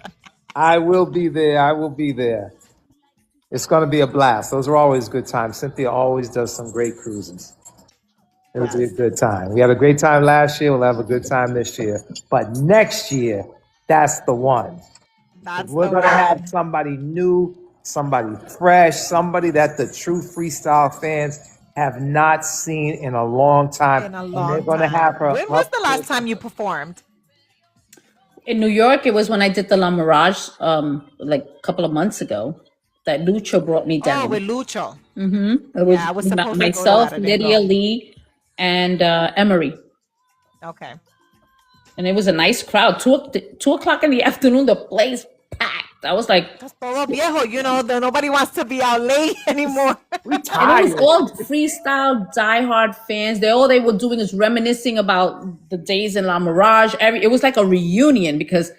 I will be there. It's going to be a blast. Those are always good times. Cynthia always does some great cruises. It'll be a good time. We had a great time last year. We'll have a good time this year. But next year, that's the one. We're going to have somebody new, somebody fresh, somebody that the true freestyle fans have not seen in a long time. In a long and they're going to have her. When was the last time you performed? In New York, it was when I did the La Mirage, like a couple of months ago. that Lucho brought me Oh, down. with Lucho. It was Yeah, I was supposed to go to myself, that. I didn't Lydia go. Lee, and Emery. Okay. And it was a nice crowd. 2 o'clock in the afternoon, the place packed. I was like, That's Polo Viejo. You know, nobody wants to be out late anymore. We and it was tired. all freestyle diehard fans. All they were doing is reminiscing about the days in La Mirage. It was like a reunion because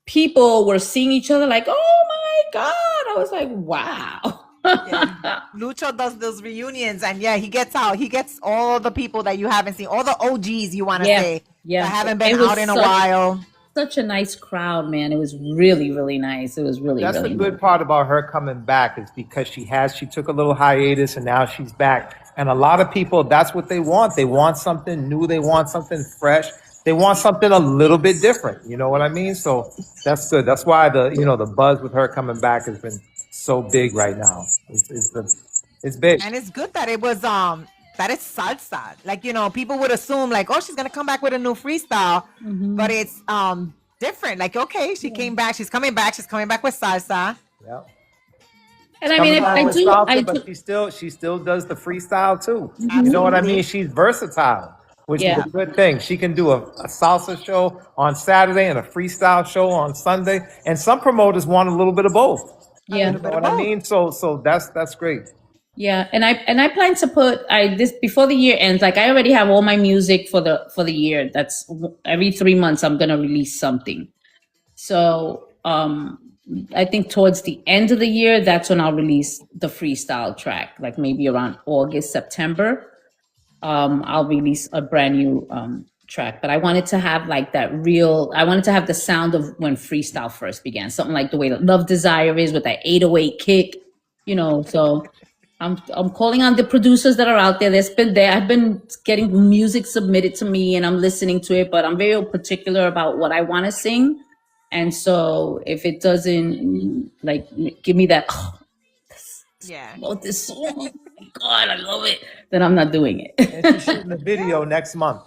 people were seeing each other like, oh my God. I was like, wow. Yeah, Lucho does those reunions, and yeah, he gets out. He gets all the people that you haven't seen, all the OGs you want to Yeah, say yeah. that haven't It been was out in a while. such a nice crowd, man. It was really, really nice. It was really, That's really the nice. good part about her coming back is because she took a little hiatus and now she's back. And a lot of people, that's what they want. They want something new. They want something fresh. They want something a little bit different. You know what I mean? So that's good. That's why the buzz with her coming back has been so big right now. It's big. And it's good that it was that it's salsa. Like, people would assume like, oh, she's gonna come back with a new freestyle, but it's different. Like, okay, she came back, she's coming back with salsa. Yeah. And I mean, I do. But she still does the freestyle too. Mm-hmm. You know what I mean? She's versatile, which is Yeah. a good thing. She can do a salsa show on Saturday and a freestyle show on Sunday. And some promoters want a little bit of both. Yeah. You know what I mean? So that's great. Yeah, and I plan to put this before the year ends. Like I already have all my music for the year. That's every 3 months I'm gonna release something. So I think towards the end of the year, that's when I'll release the freestyle track. Like maybe around August, September, I'll release a brand new track. But I wanted to have like that real. I wanted to have the sound of when freestyle first began. Something like the way that Love Desire is with that 808 kick. So. I'm calling on the producers that are out there. I've been getting music submitted to me and I'm listening to it, but I'm very particular about what I want to sing. And so if it doesn't like give me that, this song, oh my God, I love it, then I'm not doing it. And she's shooting a video next month.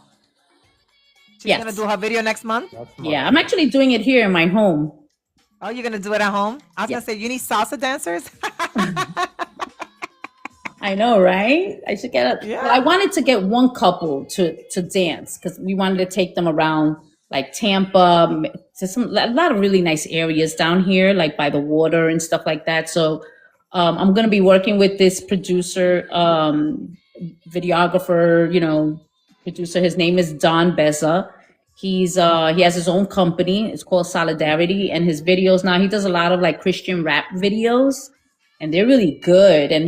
She's gonna do her video next month. Yeah, I'm actually doing it here in my home. Oh, you're gonna do it at home? I was gonna say you need salsa dancers. I know, right? I should get Yeah. I wanted to get one couple to dance because we wanted to take them around like Tampa, to a lot of really nice areas down here, like by the water and stuff like that. So I'm going to be working with this producer, videographer, producer. His name is Don Beza. He has his own company. It's called Solidarity, and his videos now, he does a lot of like Christian rap videos, and they're really good. And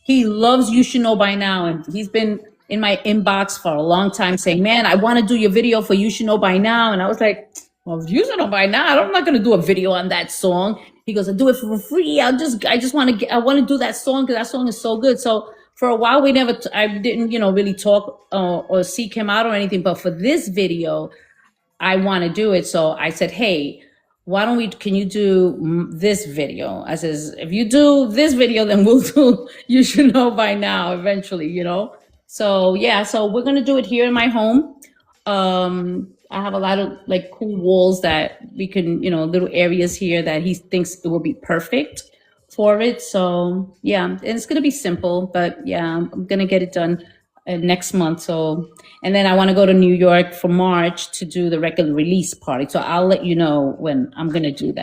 he loves You Should Know By Now. And he's been in my inbox for a long time saying, man, I want to do your video for You Should Know By Now. And I was like, well, if You Should Know By Now, I'm not going to do a video on that song. He goes, I do it for free. I want to do that song because that song is so good. So for a while, I didn't, really talk or seek him out or anything. But for this video, I want to do it. So I said, hey, can you do this video? I says, if you do this video, then we'll do You Should Know By Now eventually, So yeah, so we're going to do it here in my home. I have a lot of like cool walls that we can, little areas here that he thinks it will be perfect for it. So yeah, and it's going to be simple, but yeah, I'm going to get it done next month. So, and then I want to go to New York for March to do the record release party. So I'll let you know when I'm going to do do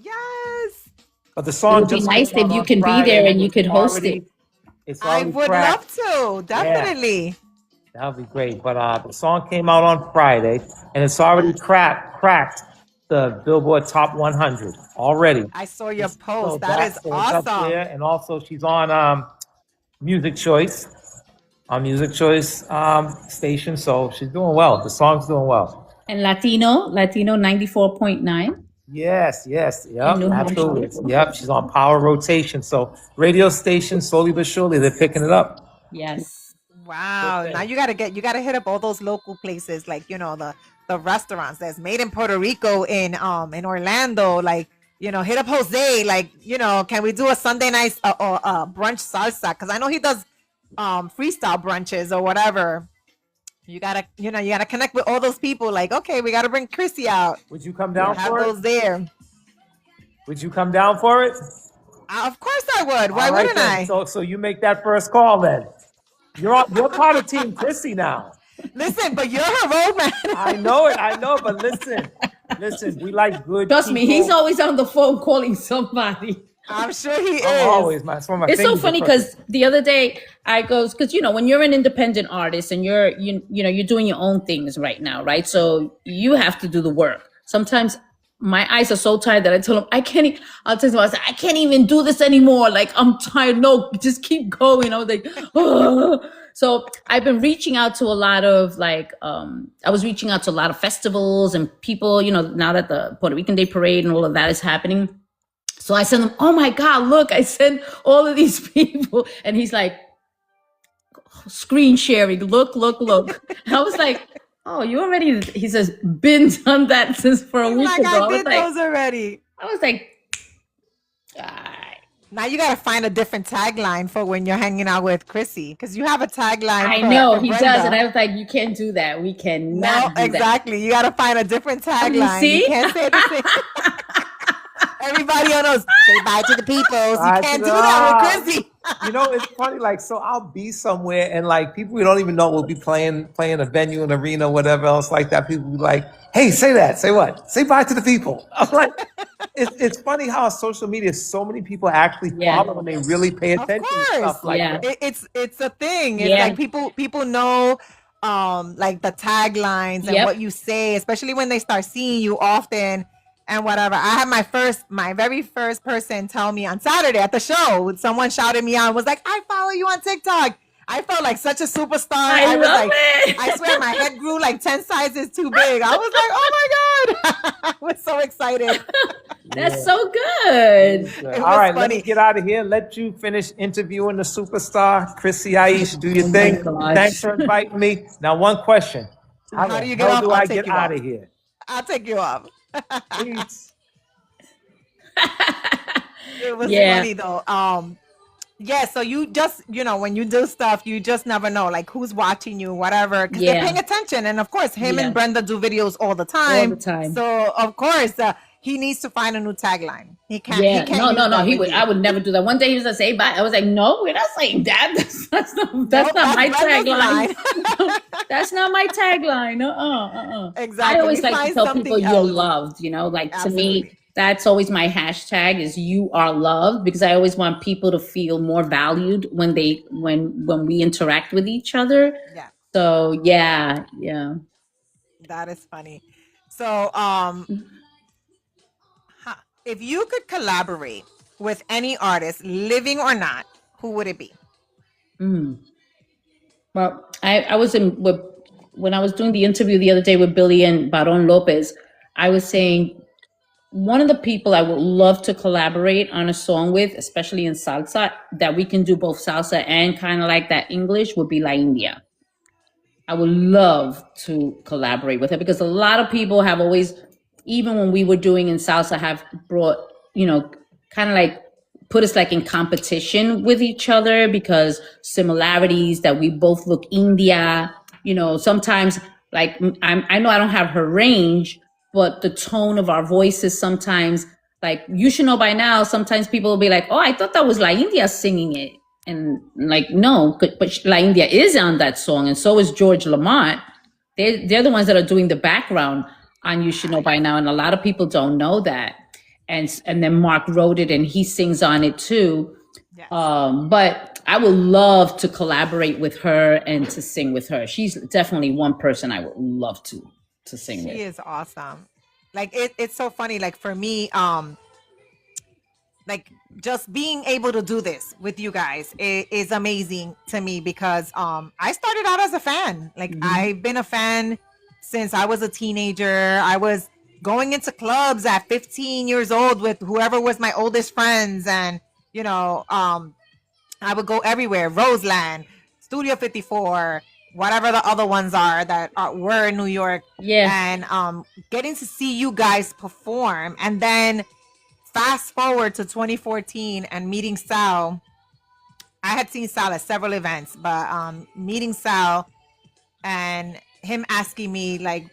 Yes. But the song It would be nice if you can be there and you could host it. I would love to, definitely. Yeah, that would be great. But the song came out on Friday, and it's already cracked the Billboard Top 100 already. I saw your post. So That is so it's up awesome. there. And also, she's on Music Choice, station. So she's doing well. The song's doing well. And Latino 94.9. Yes, yep, New Hampshire. absolutely. Yep, she's on Power Rotation. So radio stations, slowly but surely, they're picking it up. Yes. Wow. Okay. Now you gotta hit up all those local places, like the restaurants. There's Made in Puerto Rico in Orlando. Like, hit up Jose. Like, can we do a Sunday night or brunch salsa? Because I know he does freestyle brunches or whatever. You gotta connect with all those people. Like, okay, we gotta bring Chrissy out. Would you come down Have for those it? there. Would you come down for it? Of course I would. Why All right wouldn't then. I? So you make that first call then. You're part of Team Chrissy now. Listen, but you're her road man. I know it. I know, but listen. We like good Trust me, he's people. always on the phone calling somebody. I'm sure he I'm is. always my. That's why my It's so fingers are funny crooked. because the other day I goes, because when you're an independent artist and you're doing your own things right now, right? So you have to do the work. Sometimes my eyes are so tired that I tell him I can't. I'll tell him, I can't even do this anymore. Like, I'm tired. No, just keep going. I was like, oh. So I've been reaching out to a lot of I was reaching out to a lot of festivals and people. Now that the Puerto Rican Day Parade and all of that is happening. So I sent him, oh my God, look, I sent all of these people. And he's like, screen sharing, look. And I was like, oh, you already, he says, been done that since for a He's week like, ago. I did those already. I was like, Now you got to find a different tagline for when you're hanging out with Chrissy, because you have a tagline. I for, know for he Brenda. does. And I was like, you can't do that. We cannot do exactly. You got to find a different tagline. You see? You can't say the same. Everybody knows, say bye to the peoples. You can't do that with Chrissy. It's funny. Like, so I'll be somewhere and like people we don't even know will be playing a venue, an arena, whatever else like that. People will be like, "Hey, say that. Say what? Say bye to the people." I'm like, it's funny how on social media so many people actually follow and they really pay attention to stuff like that. It's a thing. It's Yeah. like people know like the taglines and Yep. what you say, especially when they start seeing you often and whatever. I had my very first person tell me on Saturday at the show, someone shouted me out and was like, I follow you on TikTok. I felt like such a superstar. I was love like, it. I swear my head grew like 10 sizes too big. I was like, oh my God. I was so excited. That's so good. All right, let funny. me get out of here. Let you finish interviewing the superstar, Chrissy I-Eece. Do your thing. gosh. Thanks for inviting me. Now, one question. How the do you get hell off? do I'll I take get you out off. of here? I'll take you off. Please. It was Yeah. funny though. Yeah, so you just, when you do stuff, you just never know, like who's watching you, whatever, because they're Yeah. paying attention. And of course, him Yeah. and Brenda do videos all the time. All the time. So of course, he needs to find a new tagline. He can't. Yeah, He can't no, use that he with would. you. I would never do that. One day he was gonna say bye. I was like, no, we're not saying that. That's not Nope, my Brenda's tagline. That's not my tagline. Exactly. I always We like to find tell something people you're else. loved. Like to me, Absolutely. that's always my hashtag is you are loved, because I always want people to feel more valued when we interact with each other. Yeah, So yeah. that is funny. So, if you could collaborate with any artist, living or not, who would it be? Well, I was when I was doing the interview the other day with Billy and Baron Lopez, I was saying one of the people I would love to collaborate on a song with, especially in salsa, that we can do both salsa and kind of like that English, would be La India. I would love to collaborate with her because a lot of people have always, even when we were doing in salsa, have brought, kind of like put us like in competition with each other because similarities that we both look India, sometimes like I know I don't have her range, but the tone of our voices sometimes, like you should know by now, sometimes people will be like, oh, I thought that was La India singing it. And like, no, but La India is on that song. And so is George Lamont. They're the ones that are doing the background on You Should Know By Now. And a lot of people don't know that. And then Mark wrote it and he sings on it too. Yes. But I would love to collaborate with her and to sing with her. She's definitely one person I would love to sing with. She is awesome. Like it's so funny. Like for me, like just being able to do this with you guys is amazing to me because I started out as a fan. Like I've been a fan since I was a teenager. I was going into clubs at 15 years old with whoever was my oldest friends, and I would go everywhere. Roseland, Studio 54, whatever the other ones are that were in New York. Yeah. And getting to see you guys perform, and then fast forward to 2014 and meeting Sal. I had seen Sal at several events, but meeting Sal and him asking me like,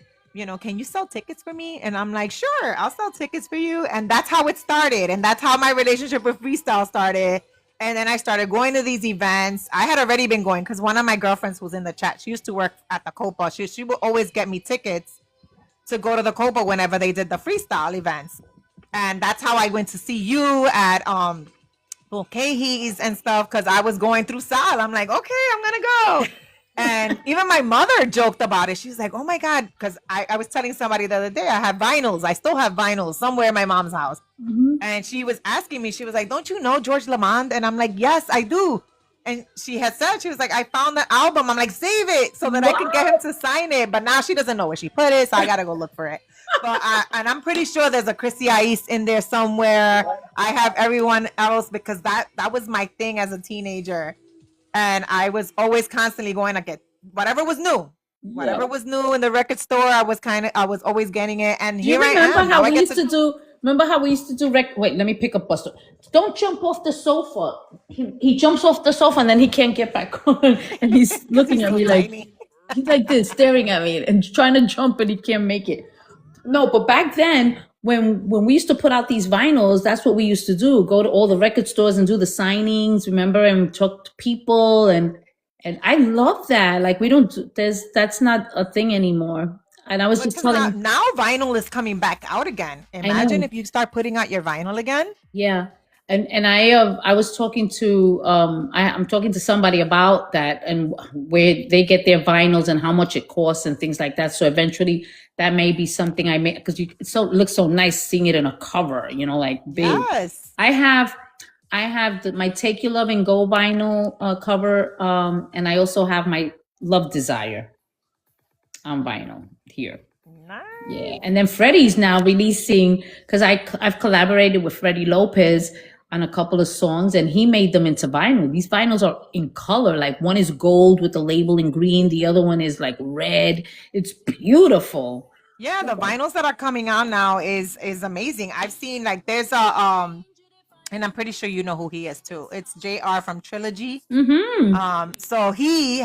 can you sell tickets for me? And I'm like, sure, I'll sell tickets for you. And that's how it started. And that's how my relationship with freestyle started. And then I started going to these events. I had already been going because one of my girlfriends was in the chat. She used to work at the Copa. She would always get me tickets to go to the Copa whenever they did the freestyle events. And that's how I went to see you at Mulcahy's and stuff, because I was going through Sal. I'm like, okay, I'm gonna go. And even my mother joked about it. She's like, oh my God, because I was telling somebody the other day, I have vinyls. I still have vinyls somewhere in my mom's house. And she was asking me, she was like, don't you know George Lamond? And I'm like, yes, I do. And she had said, she was like, I found the album. I'm like, save it so that I can get him to sign it. But now she doesn't know where she put it, so I gotta go look for it. But and I'm pretty sure there's a Chrissy I-Eece in there somewhere. I have everyone else, because that was my thing as a teenager. And I was always constantly going to get whatever was new. Whatever was new in the record store, I was always getting it. And Do you here I remember am. how we used to do? Remember how we used to do? Wait, let me pick up Buster. Don't jump off the sofa. He jumps off the sofa and then he can't get back on, and he's looking at me like he's like this, staring at me and trying to jump, and he can't make it. No, but back then, when we used to put out these vinyls, that's what we used to do. Go to all the record stores and do the signings, remember, and talk to people, and I love that. Like, that's not a thing anymore. And I was just telling now vinyl is coming back out again. Imagine if you start putting out your vinyl again. Yeah. And I was talking to I'm talking to somebody about that, and where they get their vinyls and how much it costs and things like that. So eventually that may be something I may, because it looks so nice seeing it in a cover, like big. Yes. I have my Take Your Love and Go vinyl cover, and I also have my Love Desire on vinyl here. Nice. Yeah, and then Freddie's now releasing, because I've collaborated with Freddie Lopez on a couple of songs, and he made them into vinyl. These vinyls are in color. Like, one is gold with the label in green, the other one is like red. It's beautiful. Yeah, the vinyls that are coming out now is amazing. I've seen, like, there's a and I'm pretty sure you know who he is too. It's JR from Trilogy. So he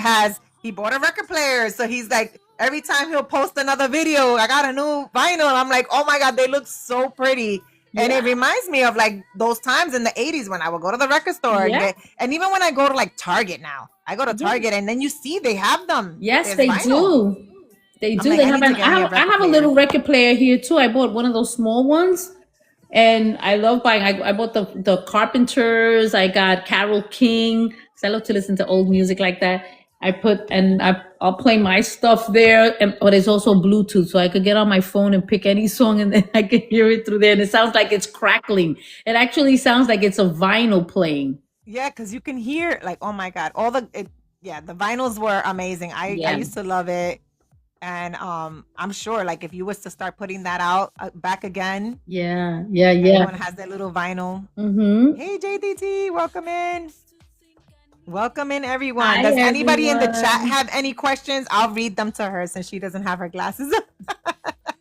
bought a record player. So he's like, every time he'll post another video, I got a new vinyl. And I'm like, oh my God, they look so pretty. Yeah. And it reminds me of like those times in the 80s when I would go to the record store. And even when I go to like Target now, I go to Target and then you see they have them. Yes, they do. They do. Like, I have a little record player here too. I bought one of those small ones. And I love buying. I bought the Carpenters. I got Carole King, because I love to listen to old music like that. I'll play my stuff there, but it's also Bluetooth, so I could get on my phone and pick any song, and then I can hear it through there. And it sounds like it's crackling. It actually sounds like it's a vinyl playing. Yeah, because you can hear, like, oh my God, the vinyls were amazing. I used to love it. And I'm sure, like, if you was to start putting that out back again, everyone has their little vinyl. Hey, JDT, welcome in, everyone. Hi, Does anybody in the chat have any questions? I'll read them to her since she doesn't have her glasses.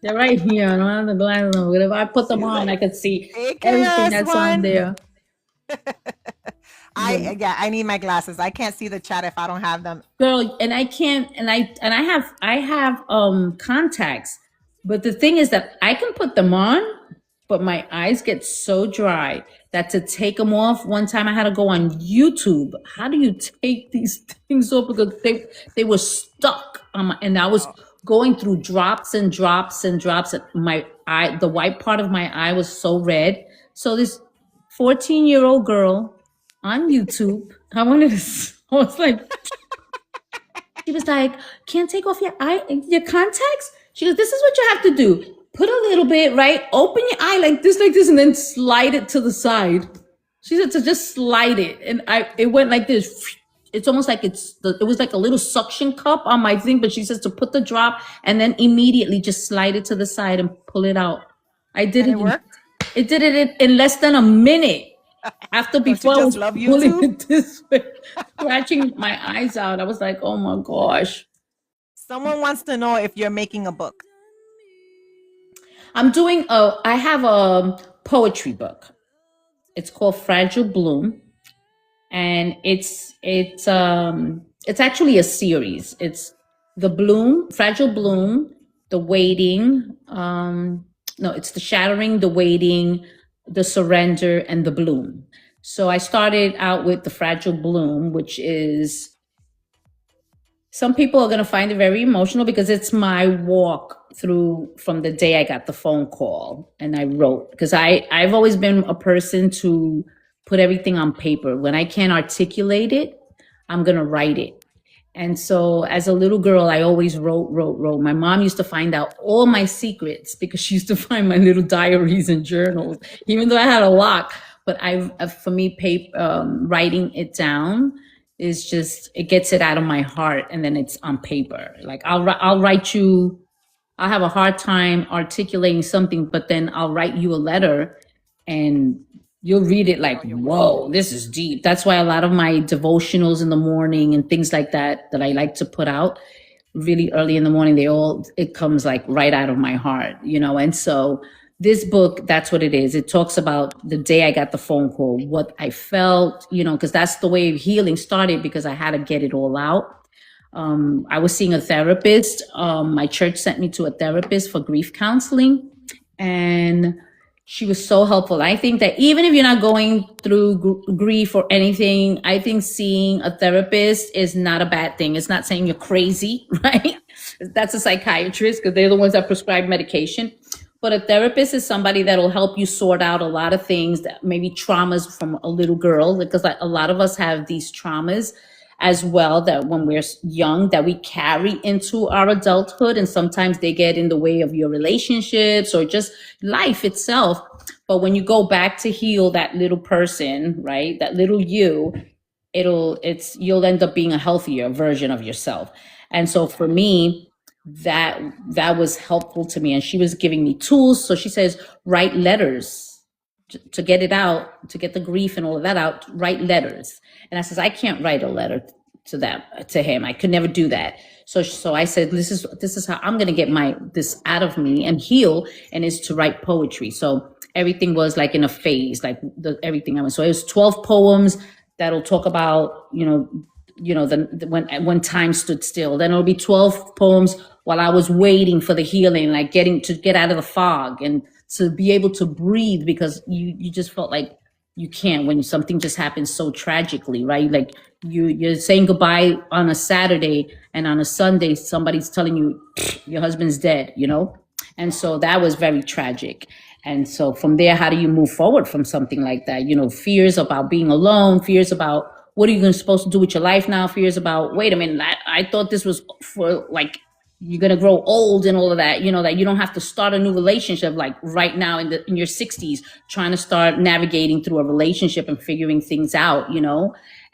They're right here. I don't have the glasses on, but if I put them on, I could see everything that's on there. I need my glasses. I can't see the chat if I don't have them. Girl, and I can't, and I have contacts, but the thing is that I can put them on, but my eyes get so dry that to take them off, one time I had to go on YouTube. How do you take these things off? Because they were stuck on my, and I was going through drops and drops and drops. My eye, the white part of my eye was so red. So this 14-year-old girl on YouTube, I was like, she was like, can't take off your contacts? She goes, this is what you have to do. Put a little bit, right? Open your eye like this, and then slide it to the side. She said to just slide it. And it went like this. It's almost like it was like a little suction cup on my thing, but she says to put the drop and then immediately just slide it to the side and pull it out. I did it. It did it in less than a minute. Before I was pulling it this way, scratching my eyes out. I was like, oh my gosh. Someone wants to know if you're making a book. I have a poetry book. It's called Fragile Bloom. And it's actually a series. It's the bloom, Fragile Bloom, the waiting, it's the shattering, the waiting, the surrender, and the bloom. So I started out with The Fragile Bloom, which is, some people are going to find it very emotional because it's my walk through from the day I got the phone call and I wrote, because I've always been a person to put everything on paper. When I can't articulate it, I'm going to write it. And so as a little girl, I always wrote. My mom used to find out all my secrets because she used to find my little diaries and journals, even though I had a lot. But for me, writing it down is just, it gets it out of my heart, and then it's on paper. Like I'll write you, I'll have a hard time articulating something, but then I'll write you a letter and you'll read it like, whoa, this is deep. That's why a lot of my devotionals in the morning and things like that I like to put out really early in the morning, it comes like right out of my heart, And so this book, that's what it is. It talks about the day I got the phone call, what I felt, because that's the way of healing started, because I had to get it all out. I was seeing a therapist. My church sent me to a therapist for grief counseling, and she was so helpful. I think that even if you're not going through grief or anything, I think seeing a therapist is not a bad thing. It's not saying you're crazy, right? That's a psychiatrist, because they're the ones that prescribe medication. But a therapist is somebody that'll help you sort out a lot of things, that maybe traumas from a little girl, because a lot of us have these traumas as well, that when we're young, that we carry into our adulthood, and sometimes they get in the way of your relationships or just life itself. But when you go back to heal that little person, right, that little you, you'll end up being a healthier version of yourself. And so for me, that was helpful to me, and she was giving me tools. So she says, write letters to get it out, to get the grief and all of that out. Write letters. And I says, I can't write a letter to him. I could never do that. So I said, this is how I'm going to get this out of me and heal, and is to write poetry. So everything was like in a phase, like everything I was. So it was 12 poems that'll talk about, when time stood still. Then it'll be 12 poems while I was waiting for the healing, like get out of the fog and to be able to breathe, because you just felt like you can't, when something just happens so tragically, right? Like you're saying goodbye on a Saturday, and on a Sunday, somebody's telling you your husband's dead, And so that was very tragic. And so from there, how do you move forward from something like that? Fears about being alone, fears about what are you supposed to do with your life now, fears about, wait a minute, I thought this was for like, you're going to grow old and all of that, that you don't have to start a new relationship like right now in your 60s, trying to start navigating through a relationship and figuring things out,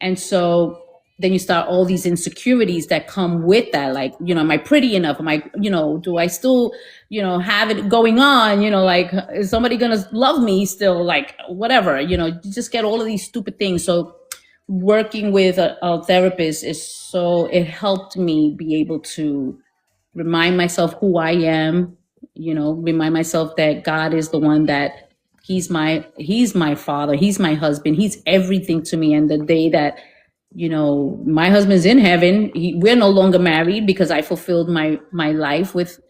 And so then you start all these insecurities that come with that. Like, am I pretty enough? Am I, do I still, have it going on? Like, is somebody going to love me still? Like, whatever, you just get all of these stupid things. So working with a therapist it helped me be able to remind myself who I am, remind myself that God is the one that he's my father, he's my husband, he's everything to me. And the day that, my husband's in heaven, we're no longer married, because I fulfilled my life with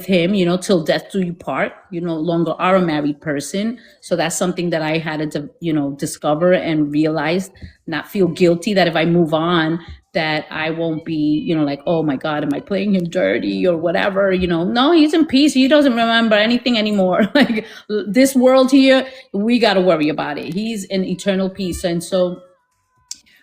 him, till death do you part. You no longer are a married person. So that's something that I had to, discover and realize, not feel guilty that if I move on, that I won't be, like, oh my God, am I playing him dirty or whatever, no, he's in peace. He doesn't remember anything anymore. Like this world here, we got to worry about it. He's in eternal peace. And so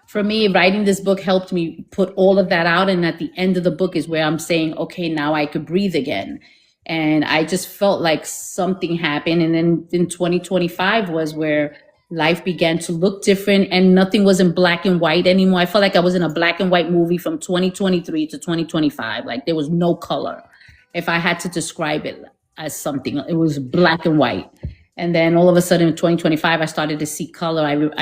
for me, writing this book helped me put all of that out. And at the end of the book is where I'm saying, okay, now I could breathe again. And I just felt like something happened. And then in 2025 was where life began to look different, and nothing was in black and white anymore. I felt like I was in a black and white movie from 2023 to 2025. Like there was no color. If I had to describe it as something, it was black and white. And then all of a sudden in 2025, I started to see color.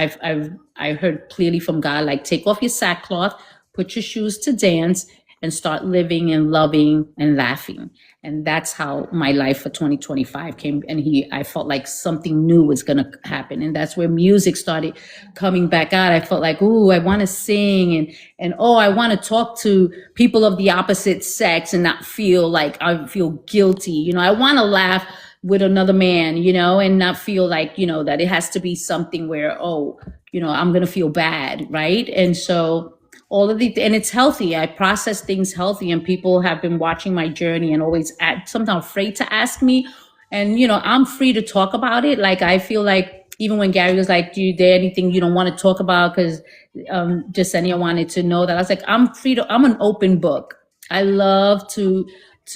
I heard clearly from God, like, take off your sackcloth, put your shoes to dance, and start living and loving and laughing. And that's how my life for 2025 came. And I felt like something new was going to happen. And that's where music started coming back out. I felt like, ooh, I want to sing, and oh, I want to talk to people of the opposite sex and not feel like I feel guilty. I want to laugh with another man, and not feel like, that it has to be something where, oh, I'm going to feel bad. Right. And so all of the, and it's healthy. I process things healthy, and people have been watching my journey and always sometimes afraid to ask me. And, I'm free to talk about it. Like, I feel like even when Gary was like, do there anything you don't want to talk about? Cause, Jasenia wanted to know that. I was like, I'm an open book. I love to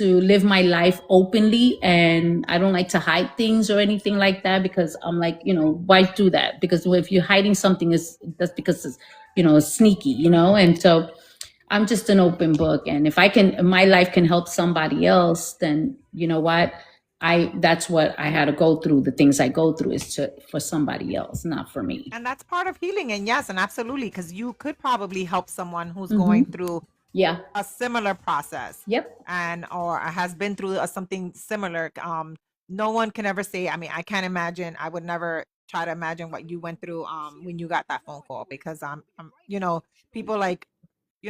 live my life openly, and I don't like to hide things or anything like that, because I'm like, why do that? Because if you're hiding something, that's because it's, it's sneaky, and so I'm just an open book. And if my life can help somebody else, then you know what? That's what I had to go through. The things I go through is for somebody else, not for me. And that's part of healing. And yes, and absolutely, because you could probably help someone who's going through Yeah. a similar process Yep. and or has been through something similar. No one can ever say, I mean, I can't imagine, I would never try to imagine what you went through when you got that phone call, because people like,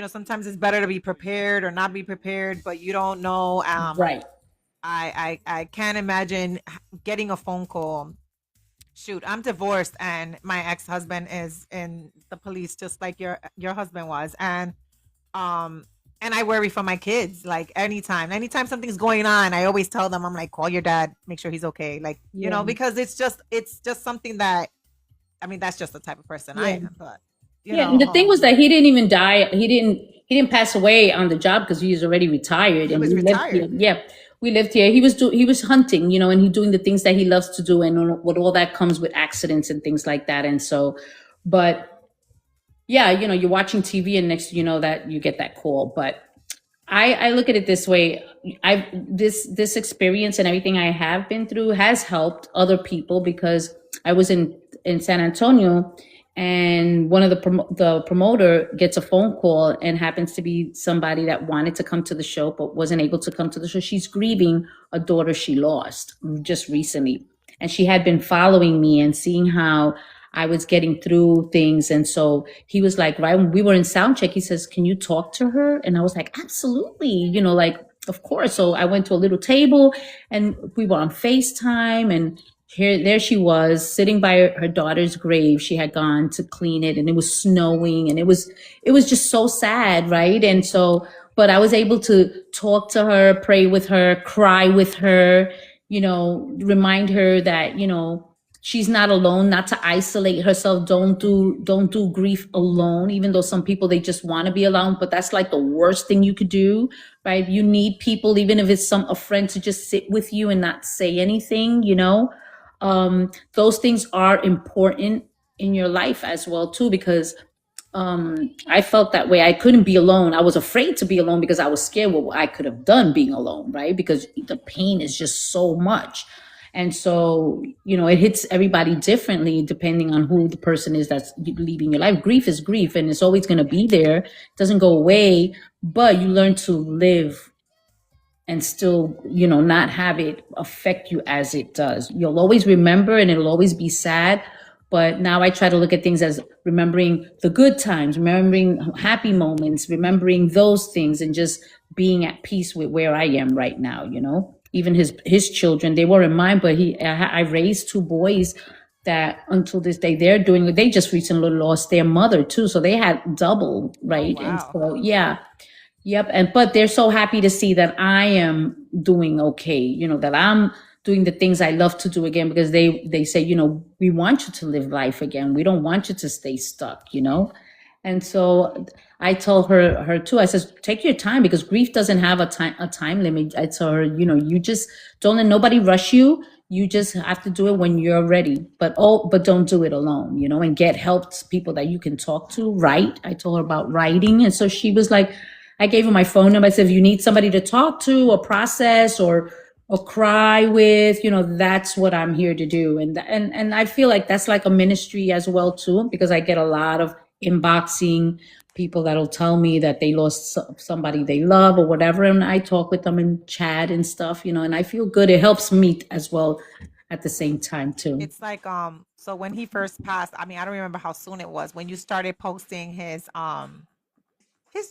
sometimes it's better to be prepared or not be prepared, but you don't know. Right. I can't imagine getting a phone call. Shoot, I'm divorced and my ex-husband is in the police, just like your husband was. Um and I worry for my kids. Like, anytime something's going on, I always tell them, I'm like, call your dad, make sure he's okay. Like, Yeah. because it's just something that, I mean, that's just the type of person I Yeah. am. But Yeah, and the thing was that he didn't even die. He didn't pass away on the job because he was already retired. he And was we lived here. retired. Yeah, we lived here. He was hunting, and he doing the things that he loves to do, and with all that comes with accidents and things like that. And so, but yeah, you're watching TV, and next thing you know that you get that call. But I look at it this way. This experience and everything I have been through has helped other people, because I was in San Antonio, and one of the promoter gets a phone call, and happens to be somebody that wanted to come to the show but wasn't able to come to the show. She's grieving a daughter she lost just recently, and she had been following me and seeing how I was getting through things. And so he was like, right when we were in sound check, he says, can you talk to her? And I was like, absolutely, like, of course. So I went to a little table, and we were on FaceTime, and there she was sitting by her daughter's grave. She had gone to clean it, and it was snowing, and it was just so sad. Right. And so, but I was able to talk to her, pray with her, cry with her, remind her that, she's not alone, not to isolate herself. Don't do grief alone, even though some people, they just want to be alone, but that's like the worst thing you could do. Right. You need people, even if it's a friend, to just sit with you and not say anything. Those things are important in your life as well too, because I felt that way. I couldn't be alone. I was afraid to be alone because I was scared what I could have done being alone, right? Because the pain is just so much. And so, it hits everybody differently depending on who the person is that's leaving your life. Grief is grief, and it's always going to be there. It doesn't go away, but you learn to live and still, not have it affect you as it does. You'll always remember, and it'll always be sad. But now I try to look at things as remembering the good times, remembering happy moments, remembering those things, and just being at peace with where I am right now. Even his children, they weren't mine, but I raised two boys that until this day they just recently lost their mother too, so they had double, right? Oh, wow. And so yeah. Yep. But they're so happy to see that I am doing okay, that I'm doing the things I love to do again, because they say, we want you to live life again. We don't want you to stay stuck. And so I told her too, I says, take your time, because grief doesn't have a time limit. I told her, you just don't let nobody rush you. You just have to do it when you're ready, but don't do it alone, and get help, people that you can talk to. Write. I told her about writing. And so she was like, I gave her my phone number. I said, if you need somebody to talk to or process or cry with, that's what I'm here to do. And I feel like that's like a ministry as well too, because I get a lot of inboxing people that'll tell me that they lost somebody they love or whatever. And I talk with them and chat and stuff, and I feel good. It helps me as well at the same time too. It's like, so when he first passed, I mean, I don't remember how soon it was when you started posting his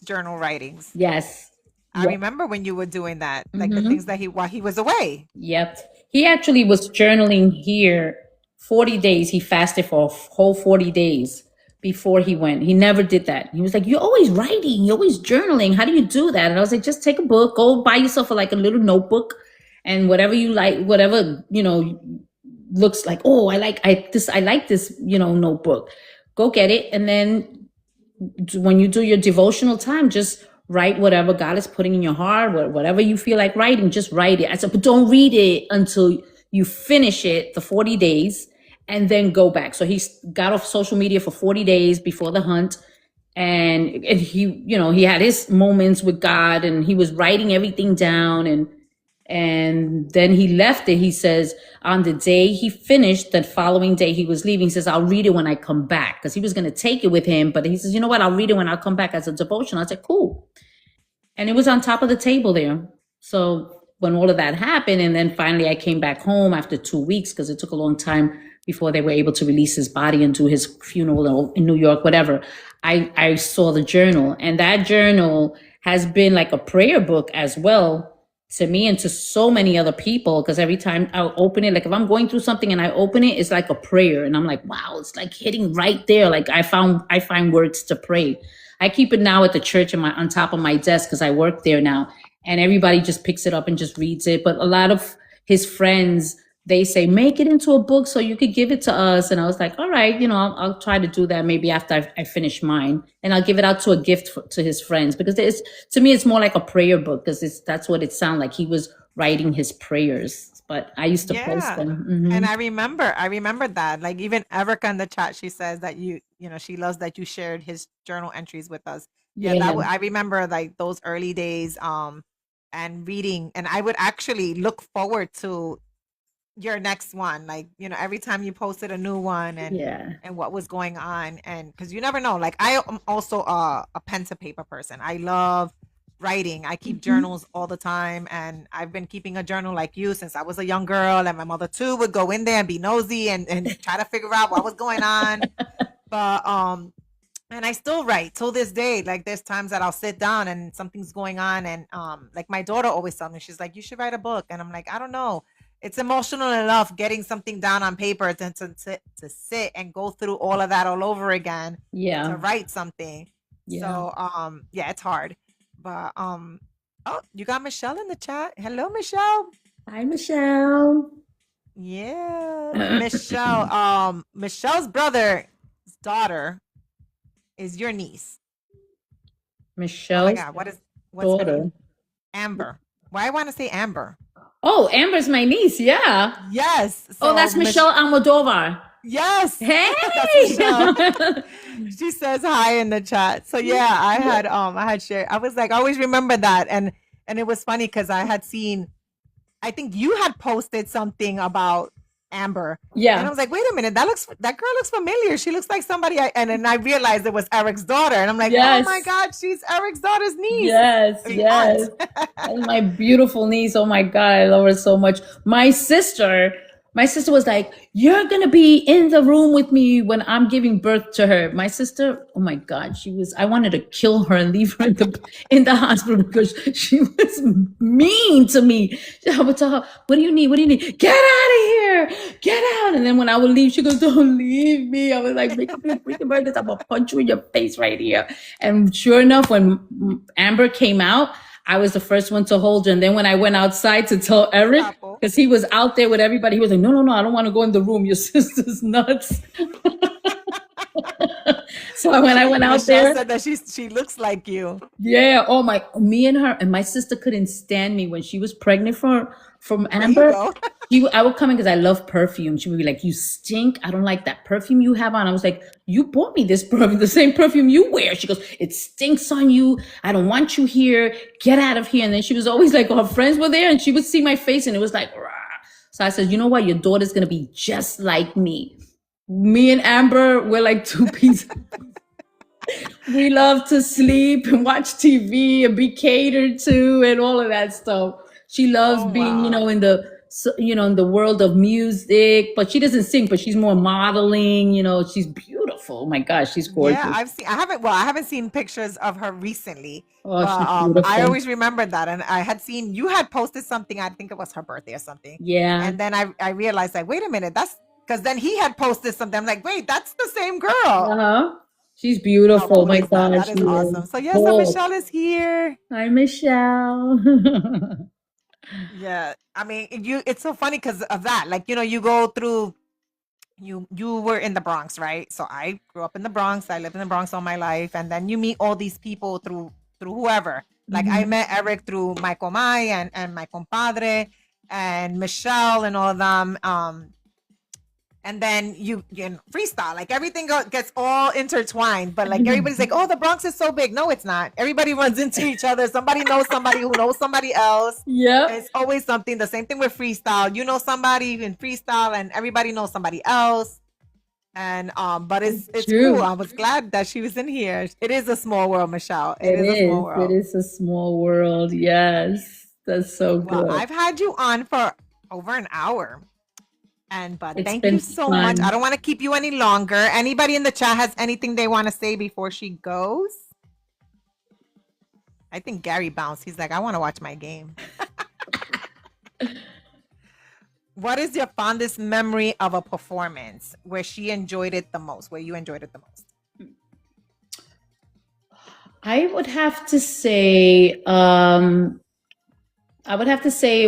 journal writings. Yes. I remember when you were doing that, like the things that while he was away. Yep. He actually was journaling here 40 days. He fasted for a whole 40 days before he went. He never did that. He was like, "You're always writing, you're always journaling. How do you do that?" And I was like, "Just take a book, go buy yourself like a little notebook, and whatever you like, whatever, looks like, oh, I like this, notebook. Go get it. And then when you do your devotional time, just write whatever God is putting in your heart, whatever you feel like writing, just write it." I said, but don't read it until you finish it, the 40 days, and then go back. So he got off social media for 40 days before the hunt. And he had his moments with God, and he was writing everything down. And then he left it. He says on the day he finished, the following day he was leaving, he says, "I'll read it when I come back." Because he was going to take it with him. But he says, "You know what? I'll read it when I come back as a devotion." I said, cool. And it was on top of the table there. So when all of that happened, and then finally I came back home after 2 weeks, because it took a long time before they were able to release his body and do his funeral in New York, whatever. I saw the journal. And that journal has been like a prayer book as well, to me and to so many other people, because every time I open it, like if I'm going through something and I open it, it's like a prayer, and I'm like, wow, it's like hitting right there. Like I find words to pray. I keep it now at the church on top of my desk, because I work there now, and everybody just picks it up and just reads it. But a lot of his friends, they say, make it into a book so you could give it to us. And I was like, all right, I'll try to do that maybe after I finish mine, and I'll give it out to a gift to his friends, because to me, it's more like a prayer book, because that's what it sounded like. He was writing his prayers, but I used to post them. Mm-hmm. And I remember that, like even Erica in the chat, she says that she loves that you shared his journal entries with us. I remember like those early days, and reading, and I would actually look forward to your next one, like every time you posted a new one, and what was going on, and because you never know, like I am also a pen to paper person. I love writing. I keep journals all the time, and I've been keeping a journal like you since I was a young girl, and my mother too would go in there and be nosy and try to figure out what was going on. But and I still write till this day. Like there's times that I'll sit down and something's going on, and like my daughter always tells me, she's like, you should write a book, and I'm like, I don't know. It's emotional enough getting something down on paper to sit and go through all of that all over again. To write something. So it's hard. But oh, you got Michelle in the chat. Hello, Michelle. Hi, Michelle. Yeah, Michelle. Michelle's brother's daughter is your niece. Michelle's what's daughter? her name? Amber. Why I want to say Amber? Oh, Amber's my niece. Yeah. Yes. So that's Michelle Almodovar. Yes. Hey. She says hi in the chat. So yeah, I had shared. I was like, I always remember that, and it was funny because I had seen, I think you had posted something about Amber. Yeah. And I was like, wait a minute, that girl looks familiar. She looks like somebody. And then I realized it was Eric's daughter, and I'm like, oh my God, she's Eric's daughter's niece. Yes. And my beautiful niece. Oh my God, I love her so much. My sister was like, you're going to be in the room with me when I'm giving birth to her. My sister, oh my God, I wanted to kill her and leave her in the hospital because she was mean to me. I would tell her, what do you need? Get out of here. Get out. And then when I would leave, she goes, don't leave me. I was like, make up your freaking burgers. I'm going to punch you in your face right here. And sure enough, when Amber came out, I was the first one to hold her. And then when I went outside to tell Eric, because he was out there with everybody, he was like, no, I don't want to go in the room. Your sister's nuts. So when I went out there, said that she looks like you. Yeah. Oh my, me and her, and my sister couldn't stand me when she was pregnant from Amber. I would come in because I love perfume. She would be like, you stink. I don't like that perfume you have on. I was like, you bought me this perfume, the same perfume you wear. She goes, it stinks on you. I don't want you here. Get out of here. And then she was always like, her friends were there, and she would see my face, and it was like, rah. So I said, you know what? Your daughter's going to be just like me. Me and Amber, we're like two pieces. We love to sleep and watch TV and be catered to and all of that stuff. She loves being, in the world of music, but she doesn't sing, but she's more modeling, she's beautiful. beautiful. Oh my gosh, she's Yeah, gorgeous. I haven't seen pictures of her recently, Oh, but she's I beautiful. always remember that. And I had seen you had posted something, I think it was her birthday or something. Yeah. And then I realized like, wait a minute, that's because then he had posted something. I'm like, wait, that's the same girl. Uh-huh. She's I'll beautiful. My place that. gosh, That she is is. awesome. So yes, so Cool. Michelle is here. Hi, Michelle. Yeah. I mean, it's so funny because of that. Like, you go through you were in the Bronx, right? So I grew up in the Bronx. I lived in the Bronx all my life, and then you meet all these people through whoever. Like I Mhm. met Eric through my comay and my compadre and Michelle and all of them. And then you freestyle, like everything gets all intertwined. But like everybody's like, oh, the Bronx is so big. No, it's not. Everybody runs into each other. Somebody knows somebody who knows somebody else. Yep. It's always something. The same thing with freestyle. You know somebody in freestyle, and everybody knows somebody else. And but it's cool. True. I was glad that she was in here. It is a small world, Michelle. It It is a small is. It world. is a small world. Yes. That's so Well, good. I've had you on for over an hour. But It's thank you been so much. I fun. don't want to keep you any longer. Anybody in the chat has anything they want to say before she goes? I think Gary bounced. He's like, I want to watch my game. What is your fondest memory of a performance where she enjoyed it the most, where you enjoyed it the most? I would have to say, it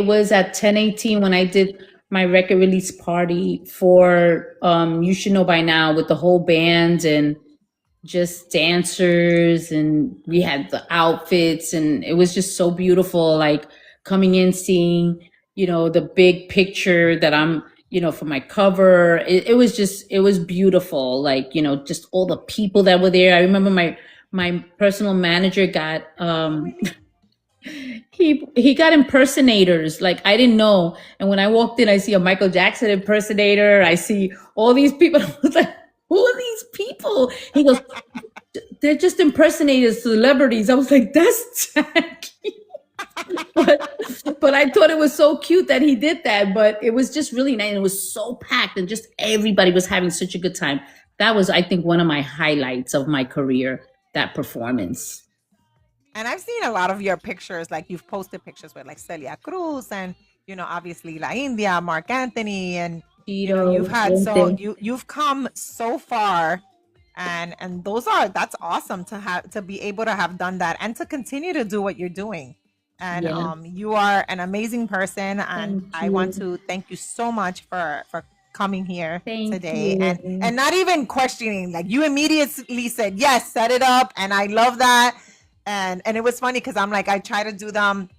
was at 10:18 when I did my record release party for You Should Know By Now, with the whole band and just dancers, and we had the outfits, and it was just so beautiful, like coming in, seeing, the big picture that I'm, for my cover. It was beautiful, like, just all the people that were there. I remember my personal manager got he got impersonators, like I didn't know. And when I walked in, I see a Michael Jackson impersonator. I see all these people. I was like, who are these people? He goes, they're just impersonators, celebrities. I was like, that's Jackie. but I thought it was so cute that he did that. But it was just really nice. It was so packed, and just everybody was having such a good time. That was, I think, one of my highlights of my career, that performance. And I've seen a lot of your pictures, like you've posted pictures with like Celia Cruz and obviously La India, Mark Anthony, and Tito, you've come so far, and that's awesome to be able to have done that and to continue to do what you're doing. And yeah. you are an amazing person, and Thank I want you. to thank you so much for coming here Thank today you. and not even questioning. Like you immediately said yes, set it up, and I love that. And it was funny because I'm like, I try to do them.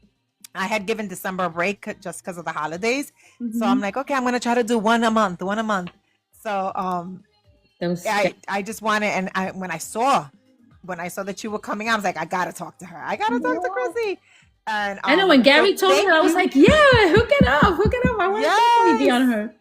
I had given December a break just because of the holidays. So I'm Mhm. like, okay, I'm gonna try to do one a month, one a month. So Those, I just wanted, and when I saw that you were coming out, I was like, I gotta talk to her. I gotta talk to Chrissy. And I know when so Gary told me thank that, I was you. like, yeah, hook it up, hook it up. I want to definitely be Yes, on her.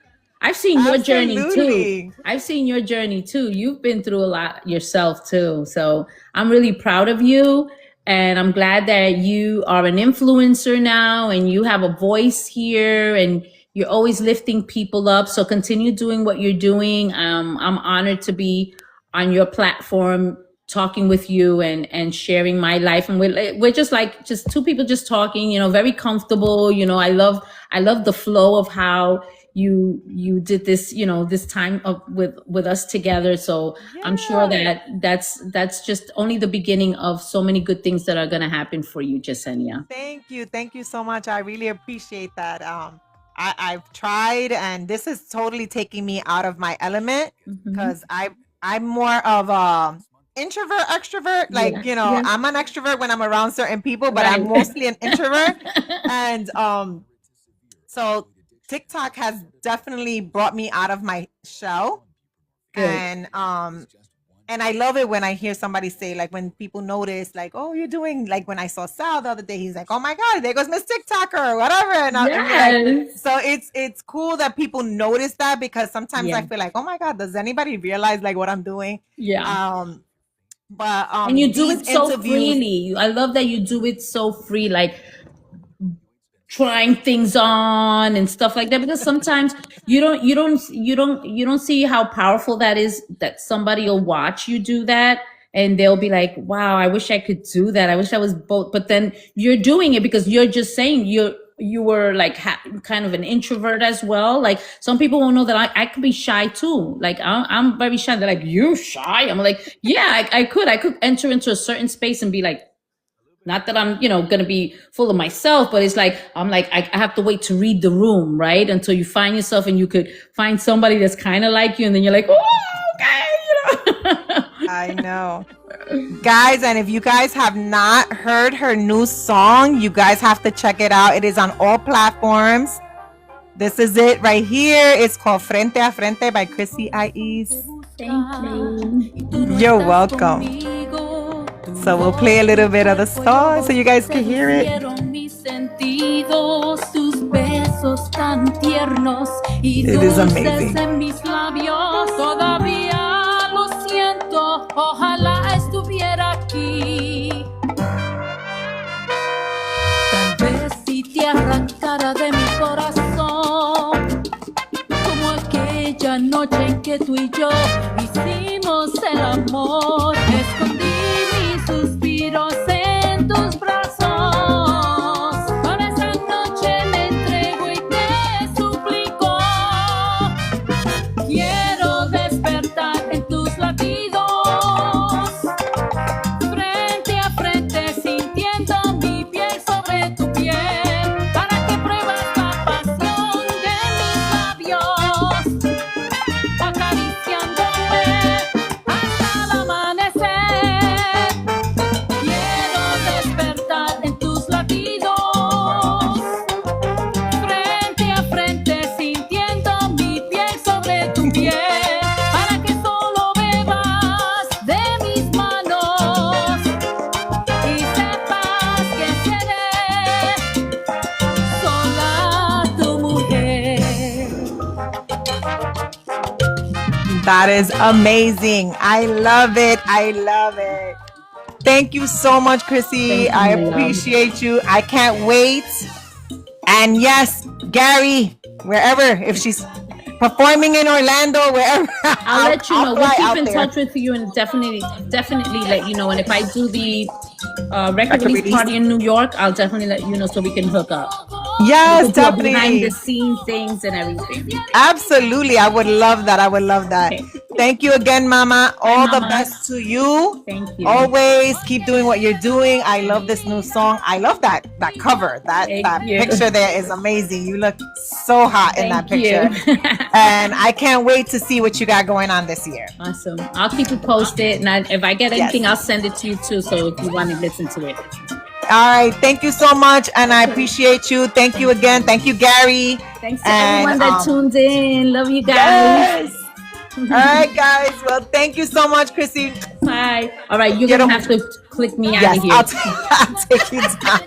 I've seen your journey too. absolutely. I've seen your journey too. You've been through a lot yourself too. So I'm really proud of you. And I'm glad that you are an influencer now and you have a voice here and you're always lifting people up. So continue doing what you're doing. I'm honored to be on your platform talking with you and sharing my life. And we're just like, just two people just talking, very comfortable. I love the flow of how you did this, this time of with us together. So I'm sure Yeah. that that's just only the beginning of so many good things that are going to happen for you, Jasenia. Thank you so much. I really appreciate that. I've tried, and this is totally taking me out of my element Hmm. because I'm more of a introvert extrovert. Like Yeah, yeah, I'm an extrovert when I'm around certain people, but I'm right. mostly an introvert. And so TikTok has definitely brought me out of my shell, Good. and I love it when I hear somebody say, like, when people notice, like, oh, you're doing, like, when I saw Sal the other day, he's like, oh my God, there goes Miss TikToker or whatever. And we're like, Yes. so it's cool that people notice that, because sometimes I Yeah. feel like, oh my God, does anybody realize like what I'm doing? Yeah. But And you do these it so interviews, freely. I love that you do it so free. Like trying things on and stuff like that, because sometimes you don't see how powerful that is, that somebody will watch you do that and they'll be like, wow, I wish I could do that, I wish I was both. But then you're doing it because you're just saying you were like kind of an introvert as well. Like some people won't know that I could be shy too. Like I'm very shy. They're like, you shy? I'm like, yeah, I could enter into a certain space and be like, not that I'm, gonna be full of myself, but it's like, I'm like, I have to wait to read the room, right? Until you find yourself and you could find somebody that's kind of like you. And then you're like, oh, okay, I know. Guys, and if you guys have not heard her new song, you guys have to check it out. It is on all platforms. This is it right here. It's called Frente a Frente by Chrissy I-Eece. Thank you. You're welcome. So we'll play a little bit of the song so you guys can hear it. It is amazing. Ojalá estuviera aquí. Tal vez si te arrancara de mi corazón, como aquella noche en que tú y yo hicimos el amor. Escondí mis suspiros en tus brazos. Para esa noche me entrego y te suplico. Quiero despertar en tus latidos. That is amazing. I love it. I love it. Thank you so much, Chrissy. I appreciate you. I can't wait. And yes, Gary, wherever, if she's performing in Orlando, wherever, I'll let you know. We'll keep in touch with you and definitely let you know. And if I do the record release party in New York, I'll definitely let you know so we can hook up. Yes, definitely. Behind the scenes things and everything. Absolutely. I would love that. I would love that. Okay. Thank you again, Mama. All the best to you. Thank you. Always keep doing what you're doing. I love this new song. I love that cover. That picture there is amazing. You look so hot in that picture. And I can't wait to see what you got going on this year. Awesome. I'll keep you posted. And if I get anything, I'll send it to you too. So if you want to listen to it. All right. Thank you so much. And I appreciate you. Thank you again. Thank you, Gary. Thanks to everyone that tuned in. Love you guys. Yes. All right, guys. Well, thank you so much, Chrissy. Bye. All right. You're going to have to click me out of here. I'll take you down.